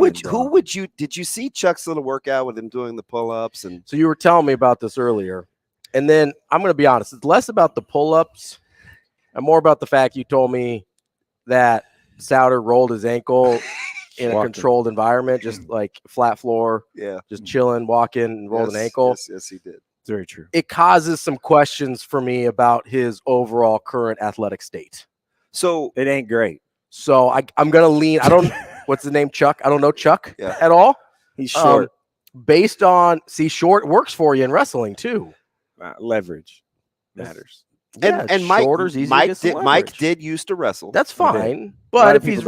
would you did you see Chuck's little workout with him doing the pull-ups? And so you were telling me about this earlier, and then I'm going to be honest, it's less about the pull-ups and more about the fact you told me that Sautter rolled his ankle in a controlled environment, just like flat floor, just chilling, walking, and rolled an ankle. Yes, he did. It's very true. It causes some questions for me about his overall current athletic state. So it ain't great. So I'm gonna lean. I don't. What's the name? Chuck. I don't know Chuck at all. He's short. Based on short works for you in wrestling too. Leverage matters. And Mike did used to wrestle. That's fine. But if he's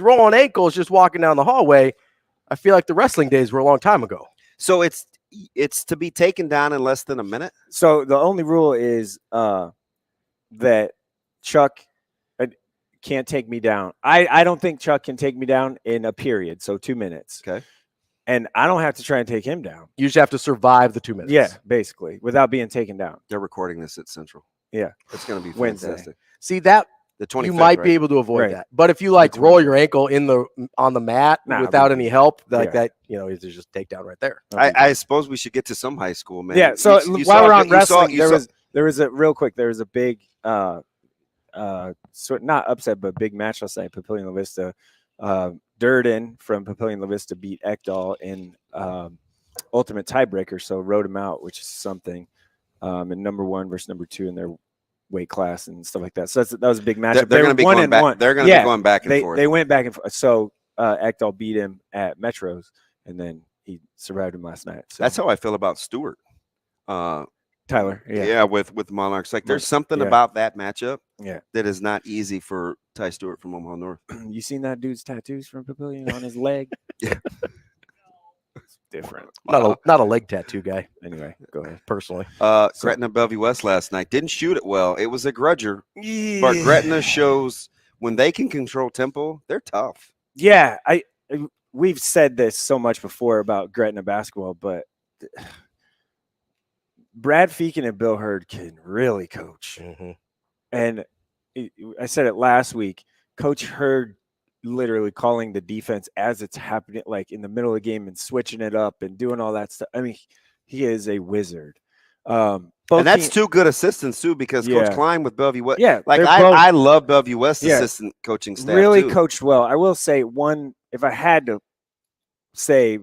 rolling ankles just walking down the hallway, I feel like the wrestling days were a long time ago. So it's to be taken down in less than a minute. So the only rule is that Chuck can't take me down. I don't think Chuck can take me down in a period. So 2 minutes. Okay. And I don't have to try and take him down. You just have to survive the 2 minutes. Yeah, basically, without being taken down. They're recording this at Central. Yeah. It's going to be Wednesday. fantastic. See that? The 25th, you might be able to avoid that. But if you roll your ankle on the mat without any help, that, it's just takedown right there. I suppose we should get to some high school, man. Yeah. So while we're on wrestling, there was a big not upset, but big match last night. Papillion La Vista, Durden from Papillion La Vista beat Ekdal in ultimate tiebreaker, so rode him out, which is something. And number 1 versus number 2 in their weight class and stuff like that. So that was a big matchup. They're going to be going back. They're going to be going back and forth. They went back and forth. So Ekdal beat him at Metros, and then he survived him last night. So. That's how I feel about Stewart. Tyler, with Monarchs. Like there's something about that matchup that is not easy for Ty Stewart from Omaha North. You seen that dude's tattoos from Papillion on his leg? Yeah. It's different. Not a leg tattoo guy. Anyway, go ahead. Personally. Gretna Bellevue West last night didn't shoot it well. It was a grudger. Yeah. But Gretna shows when they can control tempo, they're tough. Yeah, we've said this so much before about Gretna basketball, but Brad Feakin and Bill Hurd can really coach. Mm-hmm. And I said it last week, Coach Hurd literally calling the defense as it's happening, like in the middle of the game and switching it up and doing all that stuff. I mean, he is a wizard. And that's two good assistants too, because Coach Klein with Bellevue West. Yeah, I love Bellevue West assistant coaching staff. Really too. Coached well. I will say if I had to say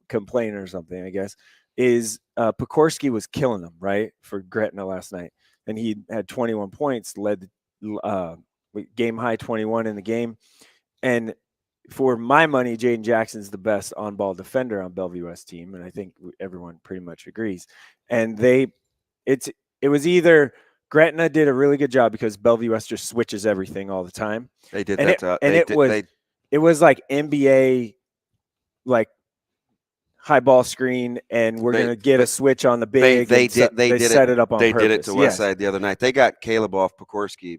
complain or something, I guess, is Pekorski was killing them, right, for Gretna last night. And he had 21 points, led game high 21 in the game. And for my money, Jaden Jackson's the best on-ball defender on Bellevue West team, and I think everyone pretty much agrees. And it was either Gretna did a really good job because Bellevue West just switches everything all the time. They did and that. It was like NBA, like high ball screen, and we're going to get a switch on the big. They set it up on purpose. They did it to Westside the other night. They got Caleb off Pekorski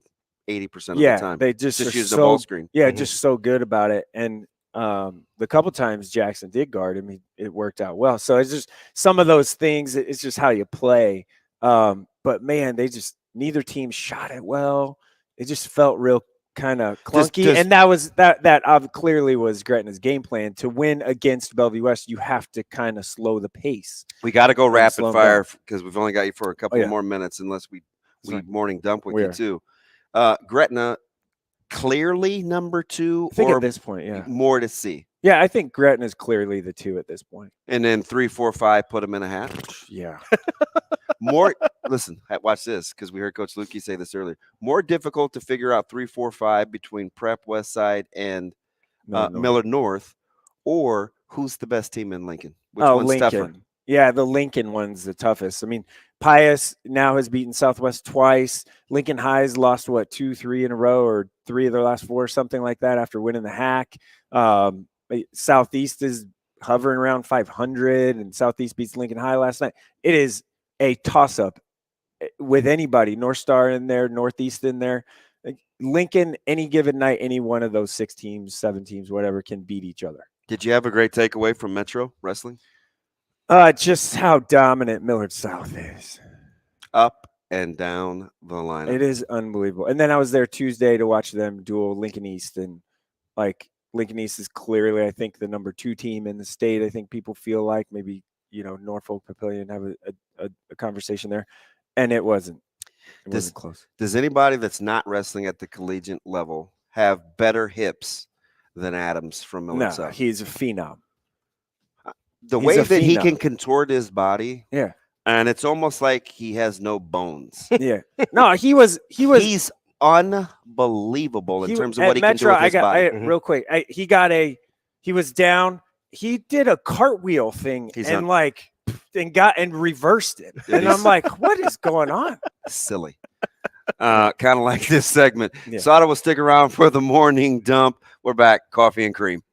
80% of the time. They just use the ball screen. Yeah, just so good about it. And the couple times Jackson did guard him, it worked out well. So it's just some of those things. It's just how you play. But man, neither team shot it well. It just felt real kind of clunky. And that clearly was Gretna's game plan to win against Bellevue West. You have to kind of slow the pace. We got to go rapid fire because we've only got you for a couple more minutes, unless we morning dump with you too. Gretna clearly number 2, I think at this point, more to see. Yeah, I think Gretna is clearly the 2 at this point. And then 3, 4, 5, put them in a hat. Yeah. Listen, watch this, because we heard Coach Luedtke say this earlier. More difficult to figure out 3, 4, 5 between Prep, Westside, and Millard North, or who's the best team in Lincoln? Which one's Lincoln. tougher? Yeah, the Lincoln one's the toughest. I mean, Pius now has beaten Southwest twice. Lincoln High's lost 2, 3 in a row, or 3 of their last 4, something like that, after winning the hack. Southeast is hovering around 500, and Southeast beats Lincoln High last night. It is a toss-up with anybody. North Star in there, Northeast in there. Lincoln, any given night, any one of those 6 teams, 7 teams, whatever, can beat each other. Did you have a great takeaway from Metro Wrestling? Just how dominant Millard South is. Up and down the lineup. It is unbelievable. And then I was there Tuesday to watch them duel Lincoln East, and Lincoln East is clearly, I think, the number 2 team in the state. I think people feel like maybe, Norfolk Papillion have a conversation there, and it wasn't close. Does anybody that's not wrestling at the collegiate level have better hips than Adams from Millard South? He's a phenom. The way that he can contort his body, and it's almost like he has no bones. Yeah, no, he's unbelievable in terms of what he can do with his body. Real quick, he was down. He did a cartwheel thing and reversed it, and I'm like, what is going on? Silly. kind of like this segment. Yeah. Sautter will stick around for the morning dump. We're back, Coffee and Cream.